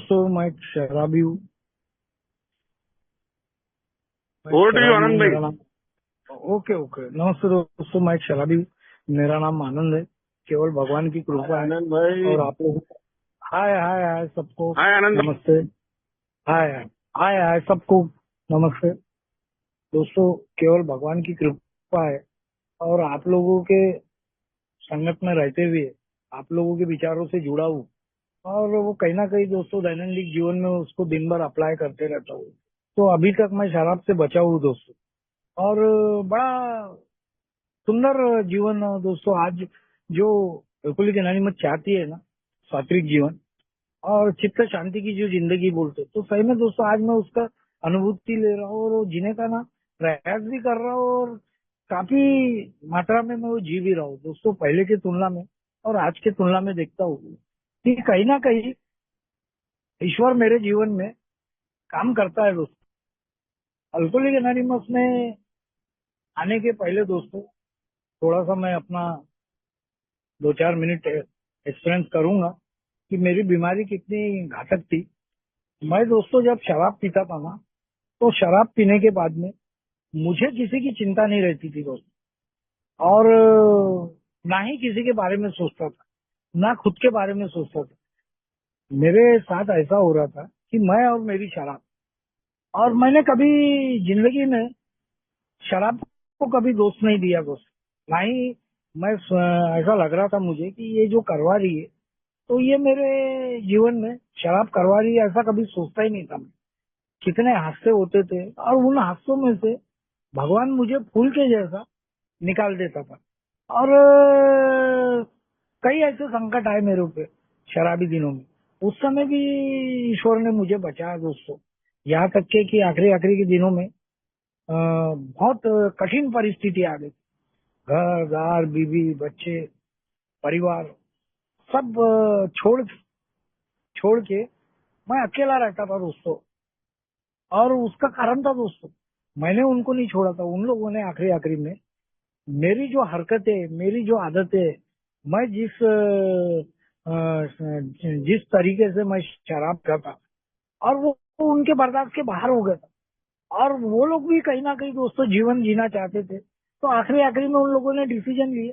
दोस्तों मैं शराबी हूँ। ओवर टू यू आनंद मेरा भाई। नाम ओके ओके। नमस्ते दोस्तों, मैं शराबी हूँ। मेरा नाम आनंद है। केवल भगवान की कृपा है। आनंद भाई। और आप लोग हाय हाय हाय सबको हाय आनंद भाई। नमस्ते। हाय हाय हाय हाय सबको नमस्ते। दोस्तों, केवल भगवान की कृपा है और आप लोगों के संगत में रहते हुए आप लोगों के विचारों से जुड़ा हूँ। और वो कहीं ना कहीं दोस्तों दैनंदिन जीवन में उसको दिन भर अप्लाई करते रहता हूँ। तो अभी तक मैं शराब से बचा हूँ दोस्तों। और बड़ा सुंदर जीवन दोस्तों आज जो बिल्कुल की नानी मत चाहती है ना, सात्विक जीवन और चित्त शांति की जो जिंदगी बोलते, तो सही में दोस्तों आज मैं उसका अनुभूति ले रहा हूँ और वो जीने का ना प्रयास भी कर रहा हूँ। और काफी मात्रा में मैं वो जी भी रहा हूँ दोस्तों, पहले की तुलना में और आज की तुलना में देखता हूँ कि कहीं ना कहीं ईश्वर मेरे जीवन में काम करता है दोस्तों। अल्कोहलिक एनोनिमस में आने के पहले दोस्तों थोड़ा सा मैं अपना 2-4 मिनट एक्सपीरियंस करूंगा कि मेरी बीमारी कितनी घातक थी। मैं दोस्तों जब शराब पीता था ना, तो शराब पीने के बाद में मुझे किसी की चिंता नहीं रहती थी दोस्त। और ना ही किसी के बारे में सोचता था, ना खुद के बारे में सोचता था। मेरे साथ ऐसा हो रहा था कि मैं और मेरी शराब, और मैंने कभी जिंदगी में शराब को कभी दोस्त नहीं दिया दोस्त। ना ही ऐसा लग रहा था मुझे कि ये जो करवा रही है तो ये मेरे जीवन में शराब करवा रही है, ऐसा कभी सोचता ही नहीं था मैं। कितने हादसे होते थे और उन हादसों में से भगवान मुझे फूल के जैसा निकाल देता था। और कई ऐसे संकट आए मेरे ऊपर शराबी दिनों में। उस समय भी ईश्वर ने मुझे बचाया दोस्तों। यहाँ तक के कि आखिरी आखिरी के दिनों में बहुत कठिन परिस्थिति आ गई। घर दार बीवी बच्चे परिवार सब छोड़ छोड़ के मैं अकेला रहता था दोस्तों। और उसका कारण था दोस्तों, मैंने उनको नहीं छोड़ा था, उन लोगों ने आखिरी आखिरी में मेरी जो हरकतें, मेरी जो आदतें, मैं जिस तरीके से मैं शराब करता और वो उनके बर्दाश्त के बाहर हो गया था। और वो लोग भी कहीं ना कहीं दोस्तों जीवन जीना चाहते थे। तो आखिरी आखिरी में उन लोगों ने डिसीजन लिए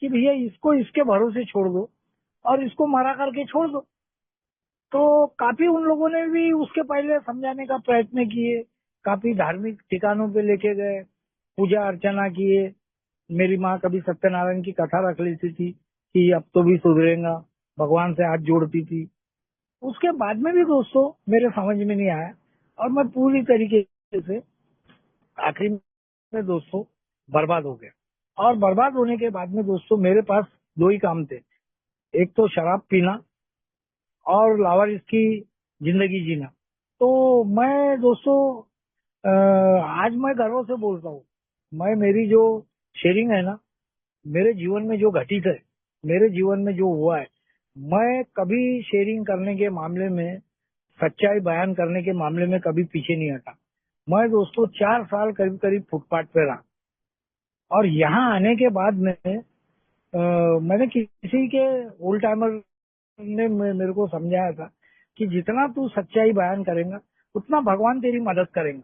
कि भैया इसको इसके भरोसे छोड़ दो और इसको मरा करके छोड़ दो। तो काफी उन लोगों ने भी उसके पहले समझाने का प्रयत्न किए, काफी धार्मिक ठिकानों पे लेके गए, पूजा अर्चना किए। मेरी माँ कभी सत्यनारायण की कथा रख लेती थी कि अब तो भी सुधरेगा, भगवान से हाथ जोड़ती थी। उसके बाद में भी दोस्तों मेरे समझ में नहीं आया और मैं पूरी तरीके से आखिरी में दोस्तों बर्बाद हो गया। और बर्बाद होने के बाद में दोस्तों मेरे पास दो ही काम थे, एक तो शराब पीना और लावारिस की जिंदगी जीना। तो मैं दोस्तों आज मैं गर्व से बोलता हूँ, मैं मेरी जो शेयरिंग है ना, मेरे जीवन में जो घटित है, मेरे जीवन में जो हुआ है, मैं कभी शेयरिंग करने के मामले में, सच्चाई बयान करने के मामले में कभी पीछे नहीं हटा। मैं दोस्तों 4 साल करीब करीब फुटपाथ पे रहा। और यहाँ आने के बाद में मैंने किसी के ओल्ड टाइमर ने मेरे को समझाया था कि जितना तू सच्चाई बयान करेगा उतना भगवान तेरी मदद करेगा।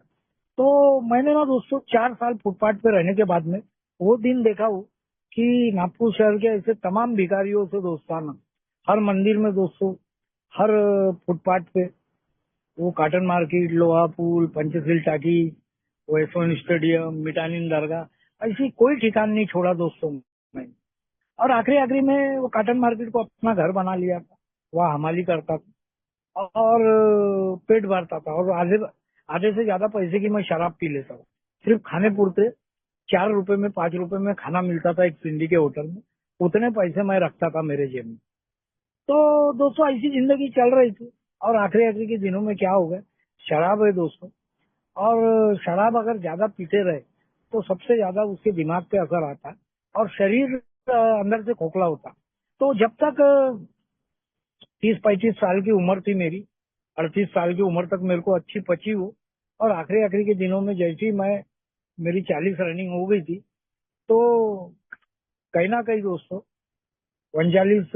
तो मैंने ना दोस्तों 4 साल फुटपाथ पे रहने के बाद में वो दिन देखा हूँ कि नागपुर शहर के ऐसे तमाम भिखारियों से दोस्ताना, हर मंदिर में दोस्तों, हर फुटपाथ पे, वो काटन मार्केट, लोहा पुल, पंचशील टाकी, वो यशवंत स्टेडियम, मिठानी दरगाह, ऐसी कोई ठिकान नहीं छोड़ा दोस्तों मैं। और आखिरी आखिरी में वो काटन मार्केट को अपना घर बना लिया था, वहाँ हमाली करता था और पेट भरता था। और आधे आधे से ज्यादा पैसे की मैं शराब पी लेता हूँ, सिर्फ खाने पूरते। 4 रुपए में 5 रुपए में खाना मिलता था एक सिंधी के होटल में, उतने पैसे मैं रखता था मेरे जेब में। तो दोस्तों ऐसी जिंदगी चल रही थी। और आखिरी आखिरी के दिनों में क्या हो गया, शराब है दोस्तों। और शराब अगर ज्यादा पीते रहे तो सबसे ज्यादा उसके दिमाग पे असर आता है और शरीर अंदर से खोखला होता। तो जब तक 30-35 साल की उम्र थी मेरी, 38 साल की उम्र तक मेरे को अच्छी पची हो। और आखिरी आखिरी के दिनों में जैसे ही मैं मेरी 40 रनिंग हो गई थी, तो कहीं ना कहीं दोस्तों 39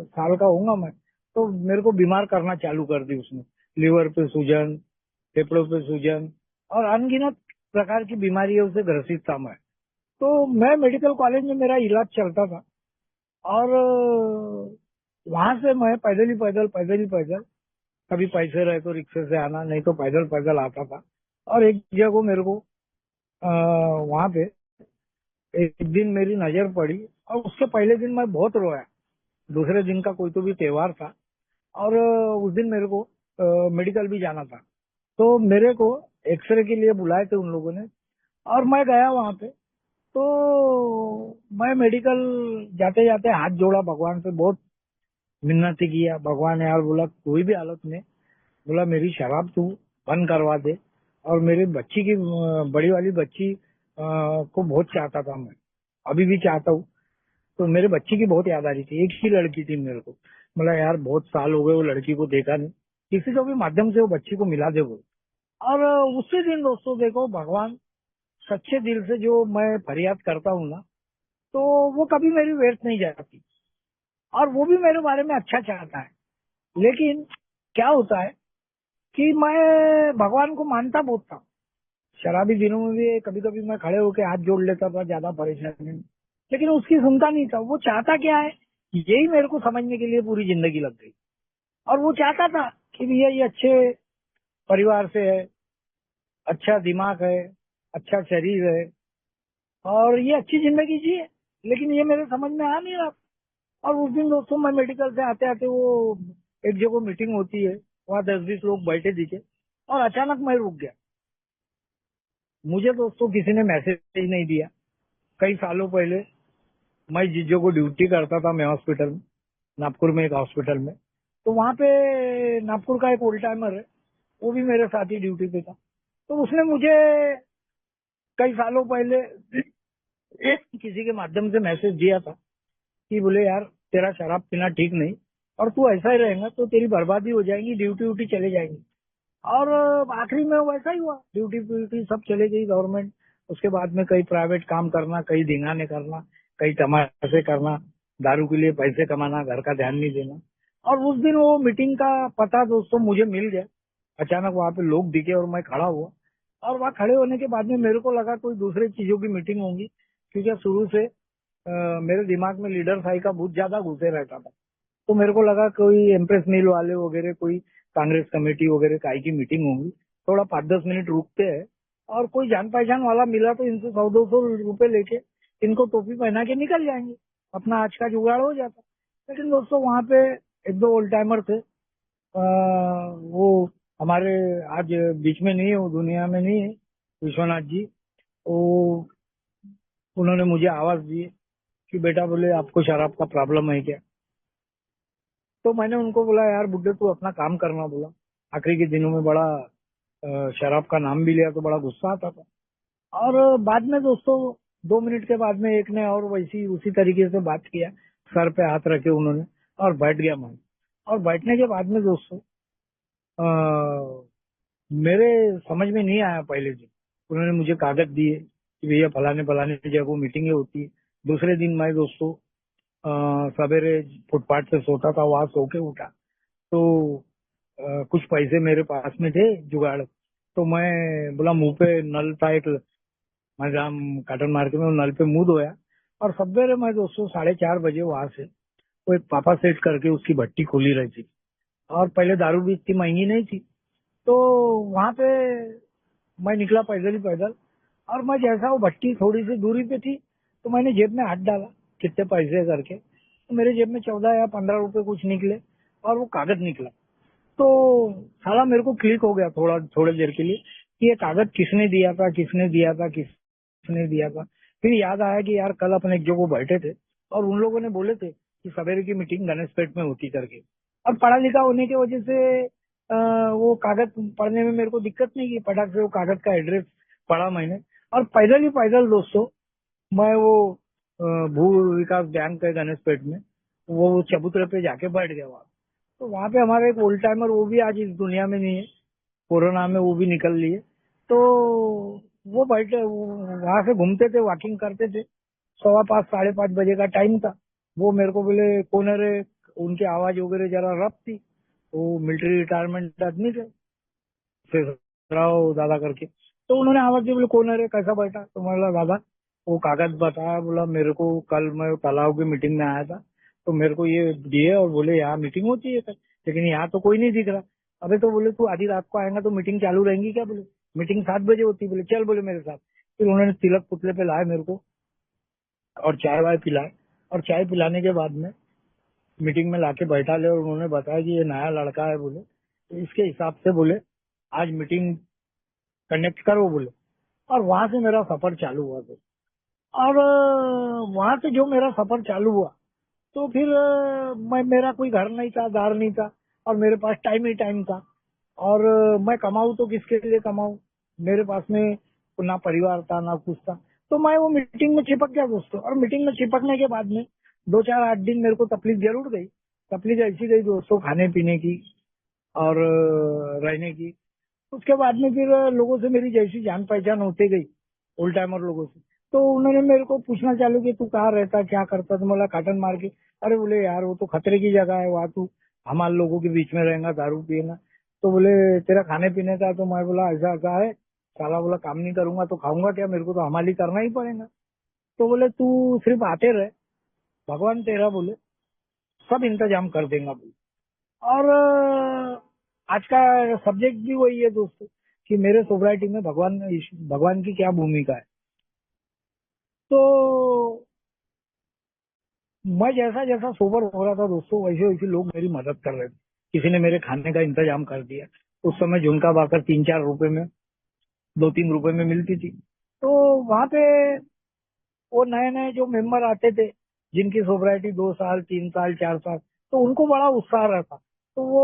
साल का होऊंगा मैं, तो मेरे को बीमार करना चालू कर दी उसने। लीवर पे सूजन, फेफड़ों पे सूजन और अनगिनत प्रकार की बीमारियों से ग्रसित था मैं। तो मैं मेडिकल कॉलेज में मेरा इलाज चलता था और वहां से मैं पैदल कभी पैसे रहे तो रिक्शे से आना, नहीं तो पैदल पैदल आता था। और एक जगह मेरे को वहां पे एक दिन मेरी नजर पड़ी और उसके पहले दिन मैं बहुत रोया। दूसरे दिन का कोई तो भी त्योहार था और उस दिन मेरे को मेडिकल भी जाना था। तो मेरे को एक्सरे के लिए बुलाए थे उन लोगों ने और मैं गया वहां पे। तो मैं मेडिकल जाते जाते हाथ जोड़ा भगवान से, बहुत मिन्नती किया। भगवान यार, बोला कोई भी हालत में, बोला मेरी शराब तू बंद करवा दे। और मेरे बच्ची की बड़ी वाली बच्ची को बहुत चाहता था मैं, अभी भी चाहता हूँ। तो मेरे बच्ची की बहुत याद आ रही थी, एक ही लड़की थी मेरे को। बोला यार बहुत साल हो गए वो लड़की को देखा नहीं, किसी को भी माध्यम से वो बच्ची को मिला दे बोल। और उसी दिन दोस्तों देखो, भगवान सच्चे दिल से जो मैं फरियाद करता हूँ ना, तो वो कभी मेरी व्यर्थ नहीं जाती और वो भी मेरे बारे में अच्छा चाहता है। लेकिन क्या होता है कि मैं भगवान को मानता बहुत था। शराबी दिनों में भी कभी कभी मैं खड़े होकर हाथ जोड़ लेता था ज्यादा परेशानी में, लेकिन उसकी सुनता नहीं था। वो चाहता क्या है, यही मेरे को समझने के लिए पूरी जिंदगी लग गई। और वो चाहता था कि भैया ये अच्छे परिवार से है, अच्छा दिमाग है, अच्छा शरीर है और ये अच्छी जिंदगी जिए, लेकिन ये मेरे समझ में आ नहीं रहा। और उस दिन दोस्तों मैं मेडिकल से आते आते वो एक जगह मीटिंग होती है, वहाँ 10-20 लोग बैठे दिखे और अचानक मैं रुक गया। मुझे दोस्तों किसी ने मैसेज नहीं दिया। कई सालों पहले मैं जिस जगह ड्यूटी करता था, मैं हॉस्पिटल में, नागपुर में एक हॉस्पिटल में, तो वहाँ पे नागपुर का एक ओल्ड टाइमर है, वो भी मेरे साथ ही ड्यूटी पे था। तो उसने मुझे कई सालों पहले किसी के माध्यम से मैसेज दिया था कि बोले यार तेरा शराब पीना ठीक नहीं और तू ऐसा ही रहेगा तो तेरी बर्बादी हो जाएगी, ड्यूटी व्यूटी चले जाएंगी। और आखिरी में वैसा ही हुआ, ड्यूटी व्यूटी सब चले गई गवर्नमेंट। उसके बाद में कई प्राइवेट काम करना, कई धिंगाने करना, कई तमाशे करना, दारू के लिए पैसे कमाना, घर का ध्यान नहीं देना। और उस दिन वो मीटिंग का पता दोस्तों मुझे मिल गया। अचानक वहां पे लोग दिखे और मैं खड़ा हुआ। और वहाँ खड़े होने के बाद में मेरे को लगा कोई दूसरे चीजों की मीटिंग होगी, क्योंकि शुरू से मेरे दिमाग में लीडर साई का बहुत ज्यादा घुसे रहता था। तो मेरे को लगा कोई एम्प्रेस मिल वाले वगैरह, कोई कांग्रेस कमेटी वगैरह काय की मीटिंग होगी। थोड़ा 5-10 मिनट रुकते हैं और कोई जान पहचान वाला मिला तो इनसे 100-200 रुपए लेके इनको टोपी पहना के निकल जाएंगे, अपना आज का जुगाड़ हो जाता। लेकिन दोस्तों वहाँ पे एक दो ओल्ड टाइमर थे, वो हमारे आज बीच में नहीं है, वो दुनिया में नहीं है, विश्वनाथ जी। वो उन्होंने मुझे आवाज दी कि बेटा, बोले आपको शराब का प्रॉब्लम है क्या। तो मैंने उनको बोला यार बुड्ढे तू अपना काम करना, बोला आखिरी के दिनों में बड़ा शराब का नाम भी लिया तो बड़ा गुस्सा आता था। और बाद में दोस्तों 2 मिनट के बाद में एक ने और वैसी उसी तरीके से बात किया, सर पे हाथ रखे उन्होंने और बैठ गया मैं। और बैठने के बाद में दोस्तों मेरे समझ में नहीं आया पहले दिन। उन्होंने मुझे कागज दिए कि भैया फलाने फलाने जगह मीटिंगें होती है। दूसरे दिन मैं दोस्तों सवेरे फुटपाथ से सोता था, वहां सो के उठा तो कुछ पैसे मेरे पास में थे जुगाड़। तो मैं बोला, मुंह पे नल था एक, मैं जहाँ काटन मार्केट में, वो नल पे मुंह धोया। और सवेरे मैं दोस्तों 4:30 बजे वहां से, वो एक पापा सेट करके उसकी भट्टी खोली रही थी और पहले दारू भी इतनी महंगी नहीं थी। तो वहां पे मैं निकला पैदल ही पैदल। और मैं जैसा वो भट्टी थोड़ी सी दूरी पे थी तो मैंने जेब में हाथ डाला, कितने पैसे करके, तो मेरे जेब में 14 या 15 रुपए कुछ निकले और वो कागज निकला। तो साला मेरे को क्लिक हो गया थोड़ी देर के लिए कि ये कागज किसने दिया था, किसने दिया था, किसने दिया था। फिर याद आया कि यार कल अपन एक जगह बैठे थे और उन लोगों ने बोले थे कि सवेरे की मीटिंग गणेशपेट में होती करके। और पढ़ा लिखा होने की वजह से वो कागज पढ़ने में मेरे को दिक्कत नहीं की, फटाक से वो कागज का एड्रेस पढ़ा मैंने। और पैदल ही पैदल दोस्तों मैं वो भू विकास बैंक है गणेशपेट में, वो चबूतरे पे जाके बैठ गया वहां। तो वहाँ पे हमारा एक ओल्ड टाइमर, वो भी आज इस दुनिया में नहीं है, कोरोना में वो भी निकल लिए। तो वो बैठे वहां से घूमते थे, वॉकिंग करते थे। 5:15 5:30 बजे का टाइम था। वो मेरे को बोले कौन है रे, उनकी आवाज वगैरह जरा रफ थी। वो मिलिट्री रिटायरमेंट आदमी थे, फिर राव दादा करके। तो उन्होंने आवाज दी, बोले कौन है रे, कैसा बैठा? तो मैं बोला दादा, वो कागज बताया, बोला मेरे को कल मैं तालाब की मीटिंग में आया था, तो मेरे को ये दिए और बोले यहाँ मीटिंग होती है सर, लेकिन यहाँ तो कोई नहीं दिख रहा। अबे तो बोले तू आधी रात को आएगा तो मीटिंग चालू रहेंगी क्या? बोले मीटिंग 7 बजे होती है। बोले चल बोले मेरे साथ। फिर उन्होंने तिलक पुतले पे लाए मेरे को और चाय वाय पिलाए, और चाय पिलाने के बाद में मीटिंग में लाके बैठा ले, और उन्होंने बताया कि ये नया लड़का है बोले, तो इसके हिसाब से बोले आज मीटिंग कनेक्ट करो बोले। और वहां से मेरा सफर चालू हुआ तो, और वहां से जो मेरा सफर चालू हुआ तो फिर मैं, मेरा कोई घर नहीं था, दार नहीं था, और मेरे पास टाइम ही टाइम था। और मैं कमाऊं तो किसके लिए कमाऊं? मेरे पास में ना परिवार था ना कुछ था। तो मैं वो मीटिंग में चिपक गया दोस्तों, और मीटिंग में चिपकने के बाद में 2 4 8 दिन मेरे को तकलीफ जरूर गई। तकलीफ ऐसी गई दोस्तों, खाने पीने की और रहने की। उसके बाद में फिर लोगों से मेरी जैसी जान पहचान होती गई, ओल्ड टाइमर लोगों से, तो उन्होंने मेरे को पूछना चालू कि तू कहाँ रहता, क्या करता? तो बोला काटन मार के। अरे बोले यार वो तो खतरे की जगह है, वहाँ तू हमारे लोगों के बीच में रहेगा, दारू पिएगा। तो बोले तेरा खाने पीने का? तो मैं बोला ऐसा ऐसा है साला, बोला काम नहीं करूंगा तो खाऊंगा क्या? मेरे को तो हमाली करना ही पड़ेगा। तो बोले तू सिर्फ आते रहे, भगवान तेरा बोले सब इंतजाम कर देगा बोले। और आज का सब्जेक्ट भी वही है दोस्तों, कि मेरे सोसाइटी में भगवान की क्या भूमिका है। तो मैं जैसा जैसा सोबर हो रहा था दोस्तों, वैसे वैसे लोग मेरी मदद कर रहे थे। किसी ने मेरे खाने का इंतजाम कर दिया। उस समय झुमका बाकर 3 4 रुपए में, 2 3 रुपए में मिलती थी। तो वहां पे वो नए नए जो मेंबर आते थे, जिनकी सोसाइटी 2 साल 3 साल 4 साल, तो उनको बड़ा उत्साह रहता। तो वो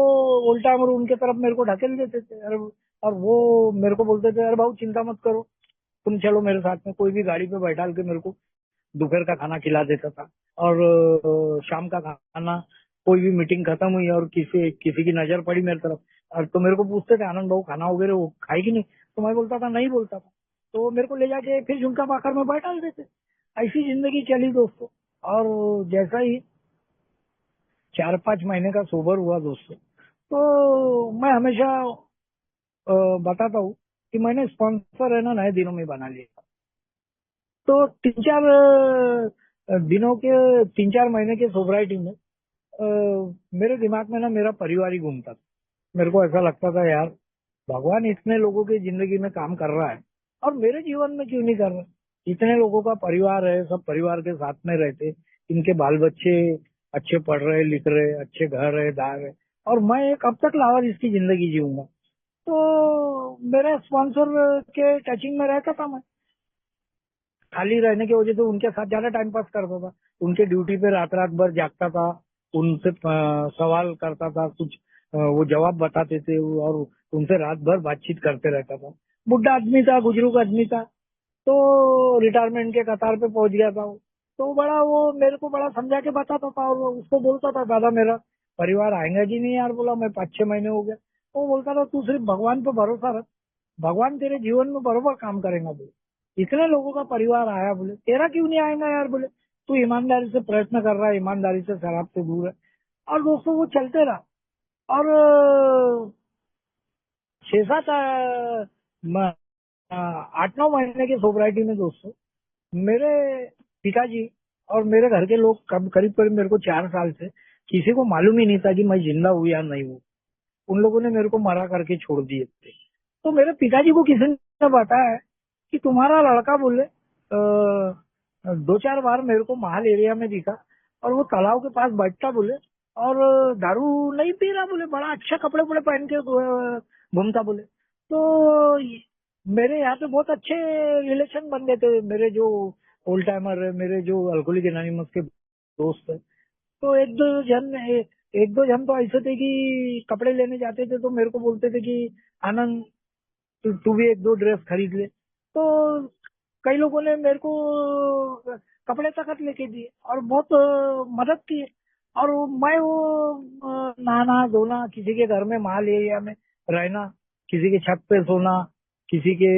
उल्टा और उनके तरफ मेरे को ढकेल देते थे। अरे, और वो मेरे को बोलते थे, अरे भाऊ चिंता मत करो, तुम चलो मेरे साथ में। कोई भी गाड़ी पे बैठा के मेरे को दोपहर का खाना खिला देता था, और शाम का खाना, कोई भी मीटिंग खत्म हुई और किसी किसी की नजर पड़ी मेरी तरफ, और तो मेरे को पूछते थे आनंद भाऊ खाना वगैरह वो खाएगी नहीं? तो मैं बोलता था नहीं बोलता था। तो वो मेरे को ले जाके फिर झुमका पाकर में बैठा देते। ऐसी जिंदगी चली दोस्तों। और जैसा ही 4 5 महीने का सोबर हुआ दोस्तों, तो मैं हमेशा बताता हूँ कि मैंने स्पॉन्सर है ना नए दिनों में बना लिया। तो 3 4 महीने के सोबराइटी में मेरे दिमाग में ना मेरा परिवार ही घूमता था। मेरे को ऐसा लगता था यार, भगवान इतने लोगों की जिंदगी में काम कर रहा है और मेरे जीवन में क्यों नहीं कर रहा? इतने लोगों का परिवार है, सब परिवार के साथ में रहते, इनके बाल बच्चे अच्छे पढ़ रहे लिख रहे, अच्छे घर है दार है, और मैं कब तक लावर इसकी जिंदगी जीऊंगा? तो मेरा स्पॉन्सर के टचिंग में रहता था मैं। खाली रहने की वजह से उनके साथ ज्यादा टाइम पास करता था। उनके ड्यूटी पे रात रात भर जागता था, उनसे सवाल करता था कुछ, वो जवाब बताते थे, और उनसे रात भर बातचीत करते रहता था। बुढ़ा आदमी था, बुजुर्ग आदमी था, तो रिटायरमेंट के कतार पे पहुंच गया था वो। तो बड़ा वो मेरे को बड़ा समझा के बताता था, और वो उसको बोलता था दादा मेरा परिवार आएगा कि नहीं यार? बोला मैं 5 6 महीने हो गया। वो बोलता था तू सिर्फ भगवान पे भरोसा रख, भगवान तेरे जीवन में बरोबर काम करेगा बोले। इतने लोगों का परिवार आया बोले, तेरा क्यों नहीं आएगा यार? बोले तू ईमानदारी से प्रयत्न कर रहा है, ईमानदारी से शराब से दूर है। और दोस्तों वो चलते रहा। और 8 9 महीने की सोबराइटी में दोस्तों, मेरे पिताजी और मेरे घर के लोग करीब करीब मेरे को 4 साल से किसी को मालूम ही नहीं था कि मैं जिंदा हूँ या नहीं हूँ। उन लोगों ने मेरे को मरा करके छोड़ दिए थे। तो मेरे पिताजी को किसी ने बताया है कि तुम्हारा लड़का बोले 2 4 बार मेरे को महल एरिया में दिखा, और वो तालाब के पास बैठता बोले, और दारू नहीं पी रहा बोले, बड़ा अच्छा कपड़े वपड़े पहन के घूमता बोले। तो मेरे यहाँ पे बहुत अच्छे रिलेशन बन गए थे। मेरे जो ओल्ड टाइमर है, मेरे जो अल्कोहलिक एनोनिमस के दोस्त है, तो एक दो जन तो ऐसे थे कि कपड़े लेने जाते थे तो मेरे को बोलते थे कि आनंद तू भी एक दो ड्रेस खरीद ले। तो कई लोगों ने मेरे को कपड़े तक लेके दिए और बहुत मदद की है। और मैं वो नहाना धोना, किसी के घर में माल एरिया में रहना, किसी के छत पे सोना, किसी के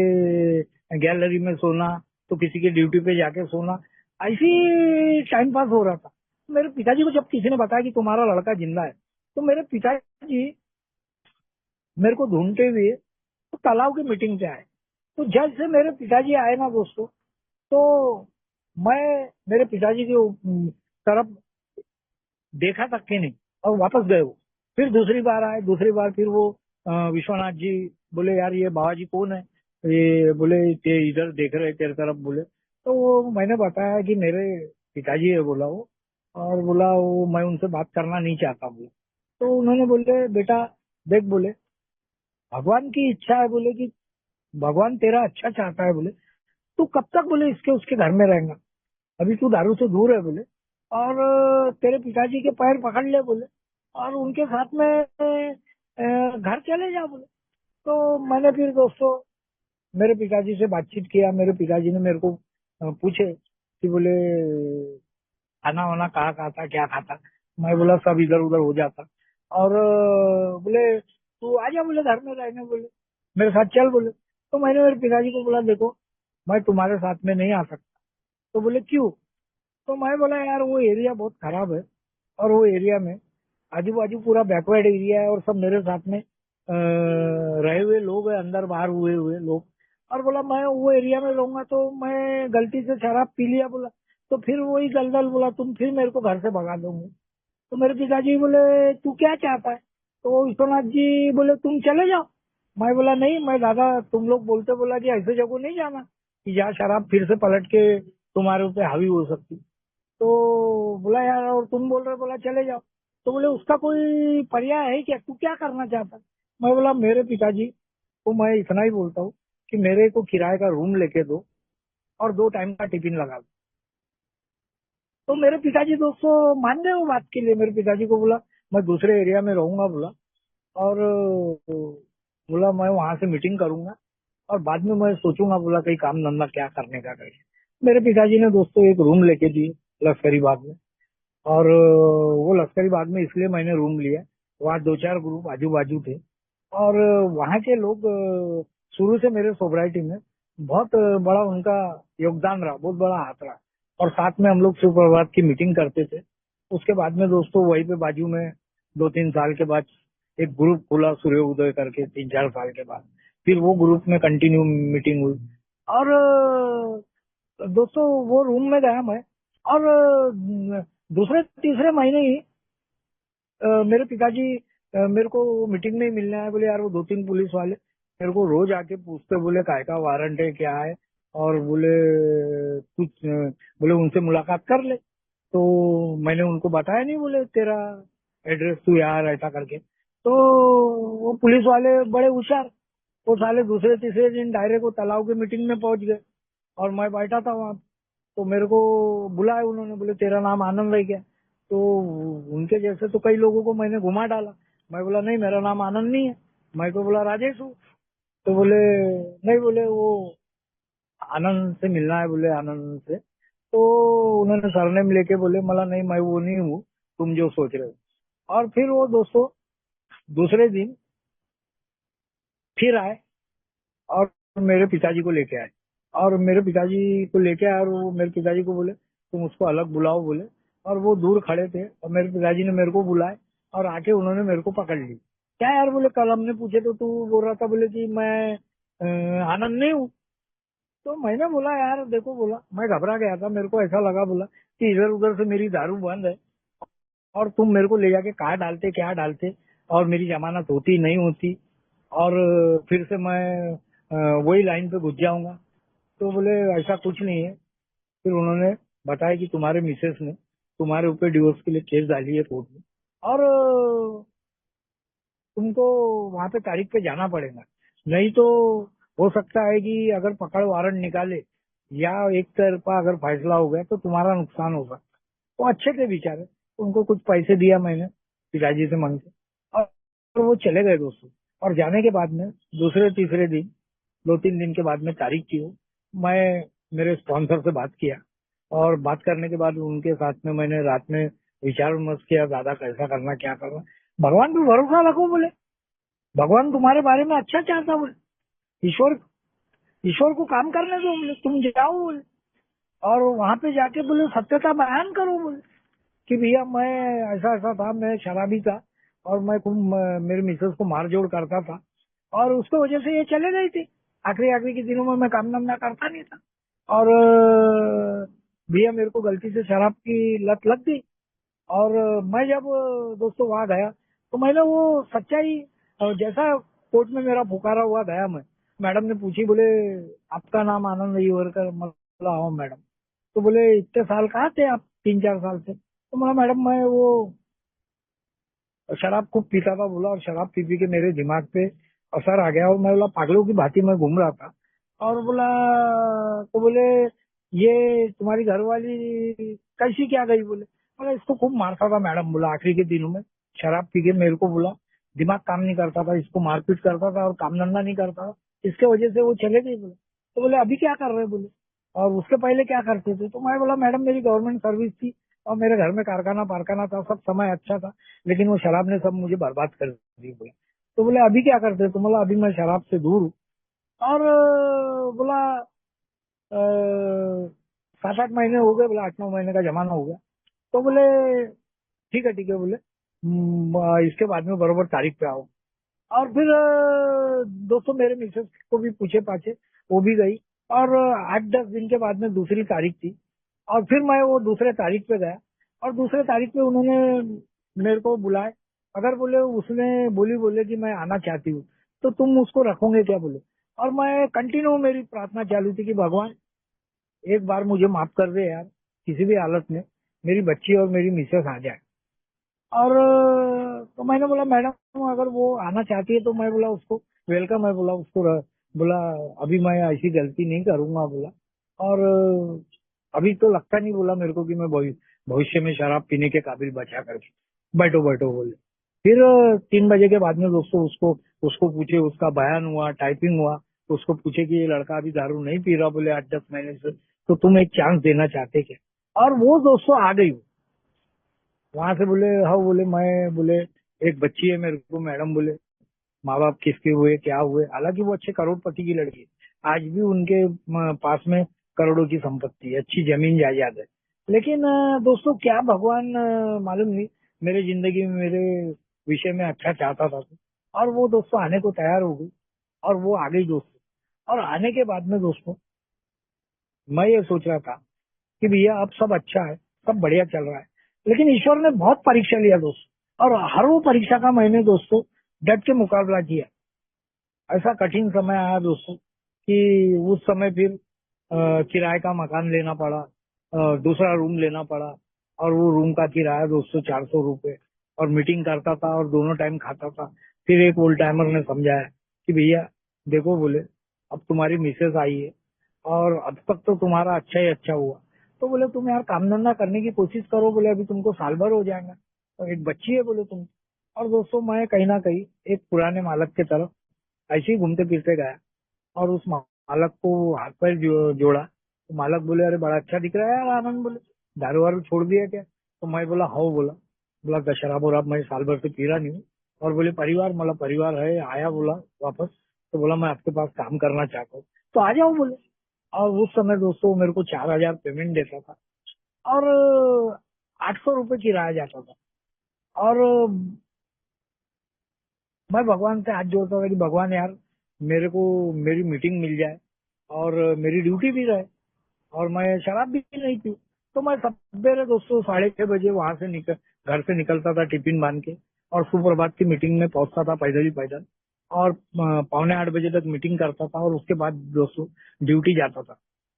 गैलरी में सोना, तो किसी के ड्यूटी पे जाके सोना, ऐसी टाइम पास हो रहा था। मेरे पिताजी को जब किसी ने बताया कि तुम्हारा लड़का जिंदा है, तो मेरे पिताजी मेरे को ढूंढते हुए तो तालाब की मीटिंग पे आए। तो जैसे मेरे पिताजी आए ना दोस्तों, तो मैं मेरे पिताजी की तरफ देखा तक के नहीं और वापस गए वो। फिर दूसरी बार आए, दूसरी बार फिर वो विश्वनाथ जी बोले यार ये बाबा जी कौन है, ये बोले ते इधर देख रहे तेरे तरफ बोले। तो वो मैंने बताया कि मेरे पिताजी है बोला वो, और बोला वो मैं उनसे बात करना नहीं चाहता बोले। तो उन्होंने बोले बेटा देख बोले, भगवान की इच्छा है बोले कि भगवान तेरा अच्छा चाहता है बोले, तू कब तक बोले इसके उसके घर में रहेगा, अभी तू दारू से दूर है बोले, और तेरे पिताजी के पैर पकड़ ले बोले, और उनके साथ में घर चले जा बोले। तो मैंने फिर दोस्तों मेरे पिताजी से बातचीत किया। मेरे पिताजी ने मेरे को पूछे कि बोले खाना वाना कहाँ खाता क्या खाता। मैं बोला सब इधर उधर हो जाता। और बोले तू आजा बोले घर में रहने बोले, मेरे साथ चल बोले। तो मैंने मेरे पिताजी को बोला देखो मैं तुम्हारे साथ में नहीं आ सकता। तो बोले क्यों? तो मैं बोला यार वो एरिया बहुत खराब है, और वो एरिया में आजू बाजू पूरा बैकवर्ड एरिया है, और सब मेरे साथ में रहे हुए लोग हैं, अंदर बाहर हुए हुए लोग। और बोला मैं वो एरिया में रहूंगा तो मैं गलती से शराब पी लिया बोला, तो फिर वही दलदल बोला तुम फिर मेरे को घर से भगा दोगे। तो मेरे पिताजी बोले तू क्या चाहता है? तो विश्वनाथ जी बोले तुम चले जाओ। मैं बोला नहीं, मैं दादा तुम लोग बोलते बोला कि ऐसे जगह नहीं जाना कि जहाँ शराब फिर से पलट के तुम्हारे ऊपर हावी हो सकती। तो बोला यार और तुम बोल रहे, बोला चले जाओ। तो बोले उसका कोई पर्याय है क्या, तू क्या करना चाहता है? मैं बोला मेरे पिताजी को मैं इतना ही बोलता हूँ कि मेरे को किराए का रूम लेके दो और 2 टाइम का टिफिन लगा दो। तो मेरे पिताजी दोस्तों मान गए वो बात के लिए। मेरे पिताजी को बोला मैं दूसरे एरिया में रहूंगा बोला, और बोला मैं वहां से मीटिंग करूंगा और बाद में मैं सोचूंगा बोला कहीं काम धंधा क्या करने का करके। मेरे पिताजी ने दोस्तों एक रूम लेके दिए लश्करी बाग में। और वो लश्करी बाग में इसलिए मैंने रूम लिया, वहाँ 2-4 ग्रुप आजू बाजू थे, और वहाँ के लोग शुरू से मेरे सोसाइटी में बहुत बड़ा उनका योगदान रहा, बहुत बड़ा हाथ रहा। और साथ में हम लोग सुप्रभात की मीटिंग करते थे। उसके बाद में दोस्तों वहीं पे बाजू में 2-3 साल के बाद एक ग्रुप खुला सूर्य उदय करके, 3-4 साल के बाद फिर वो ग्रुप में कंटिन्यू मीटिंग हुई। और दोस्तों वो रूम में गया मैं, और दूसरे तीसरे महीने ही मेरे पिताजी मेरे को मीटिंग में ही मिलने आए। बोले यार वो 2-3 पुलिस वाले मेरे को रोज आके पूछते, बोले काय का वारंट है क्या है, और बोले कुछ बोले उनसे मुलाकात कर ले। तो मैंने उनको बताया नहीं, बोले तेरा एड्रेस तू यहाँ रहता करके। तो वो पुलिस वाले बड़े होशियार, वो साले दूसरे तीसरे दिन डायरेक्ट वो तालाब की मीटिंग में पहुंच गए, और मैं बैठा था वहां। तो मेरे को बुलाया उन्होंने, बोले तेरा नाम आनंद है क्या? तो उनके जैसे तो कई लोगों को मैंने घुमा डाला। मैं बोला नहीं मेरा नाम आनंद नहीं है, मैं तो बोला राजेश हूँ। तो बोले नहीं, बोले वो आनंद से मिलना है बोले, आनंद से। तो उन्होंने सरनेम लेके बोले मला नहीं मैं वो नहीं हूँ तुम जो सोच रहे हो। और फिर वो दोस्तों दूसरे दिन फिर आए और मेरे पिताजी को लेके आए, और मेरे पिताजी को लेके आए, और वो मेरे पिताजी को बोले तुम उसको अलग बुलाओ बोले। और वो दूर खड़े थे, और मेरे पिताजी ने मेरे को बुलाए और आके उन्होंने मेरे को पकड़ ली। क्या यार बोले, कल हमने पूछे तो तू बोल रहा था बोले कि मैं आनंद नहीं हूँ। तो मैंने बोला यार देखो बोला, मैं घबरा गया था, मेरे को ऐसा लगा बोला कि इधर उधर से मेरी दारू बंद है, और तुम मेरे को ले जाके कहाँ डालते क्या डालते, और मेरी जमानत होती नहीं होती, और फिर से मैं वही लाइन पे घुस जाऊंगा। तो बोले ऐसा कुछ नहीं है। फिर उन्होंने बताया कि तुम्हारे मिसेस ने तुम्हारे ऊपर डिवोर्स के लिए केस डाली है कोर्ट में, और तुमको वहां पे तारीख पे जाना पड़ेगा, नहीं तो हो सकता है कि अगर पकड़ वारंट निकाले या एक तरफा अगर फैसला हो गया तो तुम्हारा नुकसान होगा। वो अच्छे थे बेचारे, उनको कुछ पैसे दिया मैंने पिताजी से मांग के, और वो चले गए दोस्तों। और जाने के बाद में दूसरे तीसरे दिन 2-3 दिन के बाद में तारीख की हो, मैं मेरे स्पॉन्सर से बात किया, और बात करने के बाद उनके साथ में मैंने रात में विचार विमर्श किया दादा कैसा करना क्या करना। भगवान पे भरोसा रखो बोले, भगवान तुम्हारे बारे में अच्छा चाहता बोले, ईश्वर ईश्वर को काम करने दो बोले, तुम जाओ बोले, और वहां पे जाके बोले सत्यता बयान करो बोले कि भैया मैं ऐसा ऐसा था, मैं शराबी था और मैं खूब मेरे मिसेस को मार जोड़ करता था और उसकी वजह से ये चले गई थी। आखिरी आखिरी के दिनों में मैं काम धंधा करता नहीं था और भैया मेरे को गलती से शराब की लत लग गई और मैं जब दोस्तों वहां गया तो मैंने वो सच्चाई जैसा कोर्ट में मेरा पुकारा हुआ गया मैं, मैडम ने पूछी, बोले आपका नाम आनंद यवरकर? मतलब हाँ मैडम। तो बोले इतने साल कहाँ थे आप? 3-4 साल से। तो बोला मैडम मैं वो शराब खूब पीता था बोला, और शराब पी पी के मेरे दिमाग पे असर आ गया और मैं बोला पागलों की भांति मैं घूम रहा था। और बोला, तो बोले ये तुम्हारी घरवाली कैसी क्या गई? बोला इसको खूब मारता था मैडम, बोला आखिरी के दिनों में शराब पी के मेरे को बोला दिमाग काम नहीं करता था, इसको मारपीट करता था और काम धंधा नहीं करता था, इसके वजह से वो चले गई। बोले तो बोले अभी क्या कर रहे? बोले और उसके पहले क्या करते थे? तो मैं बोला मैडम मेरी गवर्नमेंट सर्विस थी और मेरे घर में कारखाना पारखाना था, सब समय अच्छा था, लेकिन वो शराब ने सब मुझे बर्बाद कर दी। बोला तो बोले अभी क्या करते हो? तो बोला अभी मैं शराब से दूर हूँ। और बोला 7-8 महीने हो गए, बोला 8-9 महीने का जमाना हो गया। तो बोले ठीक है बोले, इसके बाद में बरोबर तारीख पे आओ। और फिर दोस्तों मेरे मिसेस को भी पूछे पाछे, वो भी गई और 8-10 दिन के बाद में दूसरी तारीख थी और फिर मैं वो दूसरे तारीख पे गया और दूसरे तारीख पे उन्होंने मेरे को बुलाए। अगर बोले उसने बोले कि मैं आना चाहती हूँ तो तुम उसको रखोगे क्या? बोले। और मैं कंटिन्यू मेरी प्रार्थना चालू थी कि भगवान एक बार मुझे माफ कर दे यार, किसी भी हालत में मेरी बच्ची और मेरी मिसेस आ जाए। और तो मैंने बोला मैडम अगर वो आना चाहती है तो मैं बोला उसको वेलकम है, बोला उसको बोला अभी मैं ऐसी गलती नहीं करूंगा बोला। और अभी तो लगता नहीं बोला मेरे को कि मैं भविष्य में शराब पीने के काबिल बचा करके बैठो बैठो बोले। फिर 3 बजे के बाद में दोस्तों उसको उसको पूछे, उसका बयान हुआ, टाइपिंग हुआ, तो उसको पूछे कि ये लड़का अभी दारू नहीं पी रहा बोले 8-10 महीने से, तो तुम एक चांस देना चाहते क्या? और वो दोस्तों आ गई वहां से। बोले हाँ, बोले मैं बोले एक बच्ची है मेरे को मैडम, बोले माँ बाप किसके हुए क्या हुए, हालांकि वो अच्छे करोड़पति की लड़की है, आज भी उनके पास में करोड़ों की संपत्ति है, अच्छी जमीन जायदाद है। लेकिन दोस्तों क्या भगवान मालूम नहीं मेरे जिंदगी में मेरे विषय में अच्छा चाहता था और वो दोस्तों आने को तैयार हो गई और वो आ गई दोस्तों। और आने के बाद में दोस्तों मैं ये सोच रहा था कि भैया अब सब अच्छा है, सब बढ़िया चल रहा है, लेकिन ईश्वर ने बहुत परीक्षा लिया दोस्तों और हर वो परीक्षा का मैंने दोस्तों डट के मुकाबला किया। ऐसा कठिन समय आया दोस्तों कि उस समय फिर किराए का मकान लेना पड़ा, दूसरा रूम लेना पड़ा और वो रूम का किराया दोस्तों 400 रुपए, और मीटिंग करता था और दोनों टाइम खाता था। फिर एक ओल्ड टाइमर ने समझाया कि भैया देखो बोले अब तुम्हारी मिसेस आई है और अब तक तो तुम्हारा अच्छा ही अच्छा हुआ, तो बोले तुम यार काम धंधा करने की कोशिश करो, बोले अभी तुमको साल भर हो जाएगा और एक बच्ची है बोले तुम। और दोस्तों मैं कहीं ना कहीं एक पुराने मालक की तरफ ऐसे ही घूमते फिरते गया और उस मालक को हाथ पैर जोड़ा तो मालक बोले अरे बड़ा अच्छा दिख रहा है यार आनंद, बोले दारू वारू छोड़ दिया क्या? तो मैं बोला हाँ, बोला बोला शराब और मैं साल भर से पी रहा नहीं हूँ। और बोले परिवार, मतलब परिवार है आया बोला वापस, तो बोला मैं आपके पास काम करना चाहता हूँ तो आ जाओ बोले। और उस समय दोस्तों मेरे को 4,000 पेमेंट देता था और 800 रुपये किराया जाता था। और मैं भगवान से हाथ जोड़ता था कि भगवान यार मेरे को मेरी मीटिंग मिल जाए और मेरी ड्यूटी भी रहे और मैं शराब भी नहीं पी। तो मैं सवेरे दोस्तों 6:30 बजे वहां से घर से निकलता था टिफिन बांध के और सुप्रभात की मीटिंग में पहुंचता था पैदल ही पैदल और 7:45 बजे तक मीटिंग करता था और उसके बाद दोस्तों ड्यूटी जाता था।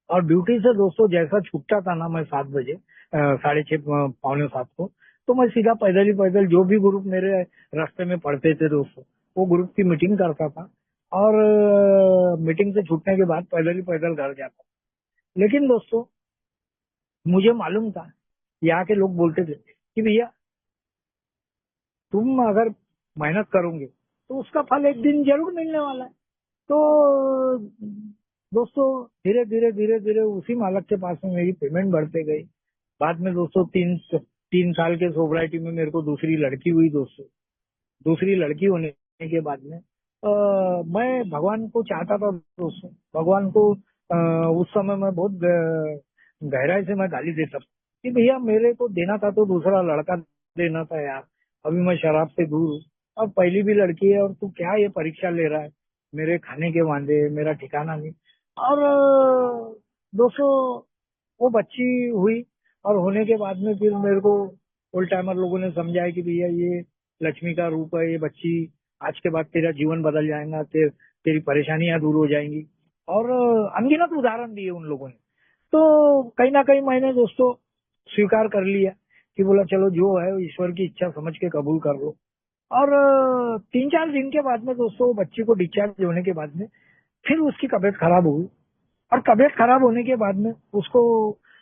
और ड्यूटी से दोस्तों जैसा छूटता था ना मैं 7 बजे, 6:30 7:45 को, तो मैं सीधा पैदल ही पैदल जो भी ग्रुप मेरे रास्ते में पड़ते थे दोस्तों वो ग्रुप की मीटिंग करता था और मीटिंग से छूटने के बाद पैदल ही पैदल घर जाता। लेकिन दोस्तों मुझे मालूम था, यहाँ के लोग बोलते थे कि भैया तुम अगर मेहनत करोगे तो उसका फल एक दिन जरूर मिलने वाला है। तो दोस्तों धीरे धीरे उसी मालक के पास में मेरी पेमेंट बढ़ते गई। बाद में दोस्तों 3 साल के सोब्राइटी में मेरे को दूसरी लड़की हुई दोस्तों। दूसरी लड़की होने के बाद में मैं भगवान को चाहता था दोस्तों। भगवान को उस समय मैं बहुत गहराई से मैं गाली देता था कि भैया मेरे को देना था तो दूसरा लड़का देना था यार, अभी मैं शराब से दूर हूँ। अब पहली भी लड़की है और तू क्या ये परीक्षा ले रहा है, मेरे खाने के वांदे, मेरा ठिकाना नहीं। और दोस्तों वो बच्ची हुई, और होने के बाद में फिर मेरे को ओल्ड टाइमर लोगों ने समझाया कि भैया ये लक्ष्मी का रूप है, ये बच्ची आज के बाद तेरा जीवन बदल जाएगा, तेरी परेशानियां दूर हो जाएंगी। और अनगिनत उदाहरण दिए उन लोगों ने। तो कहीं ना कहीं मैंने दोस्तों स्वीकार कर लिया कि बोला चलो जो है वो ईश्वर की इच्छा समझ के कबूल कर लो। और 3-4 दिन के बाद में दोस्तों वो बच्ची को डिस्चार्ज होने के बाद में फिर उसकी तबीयत खराब हुई, और तबीयत खराब होने के बाद में उसको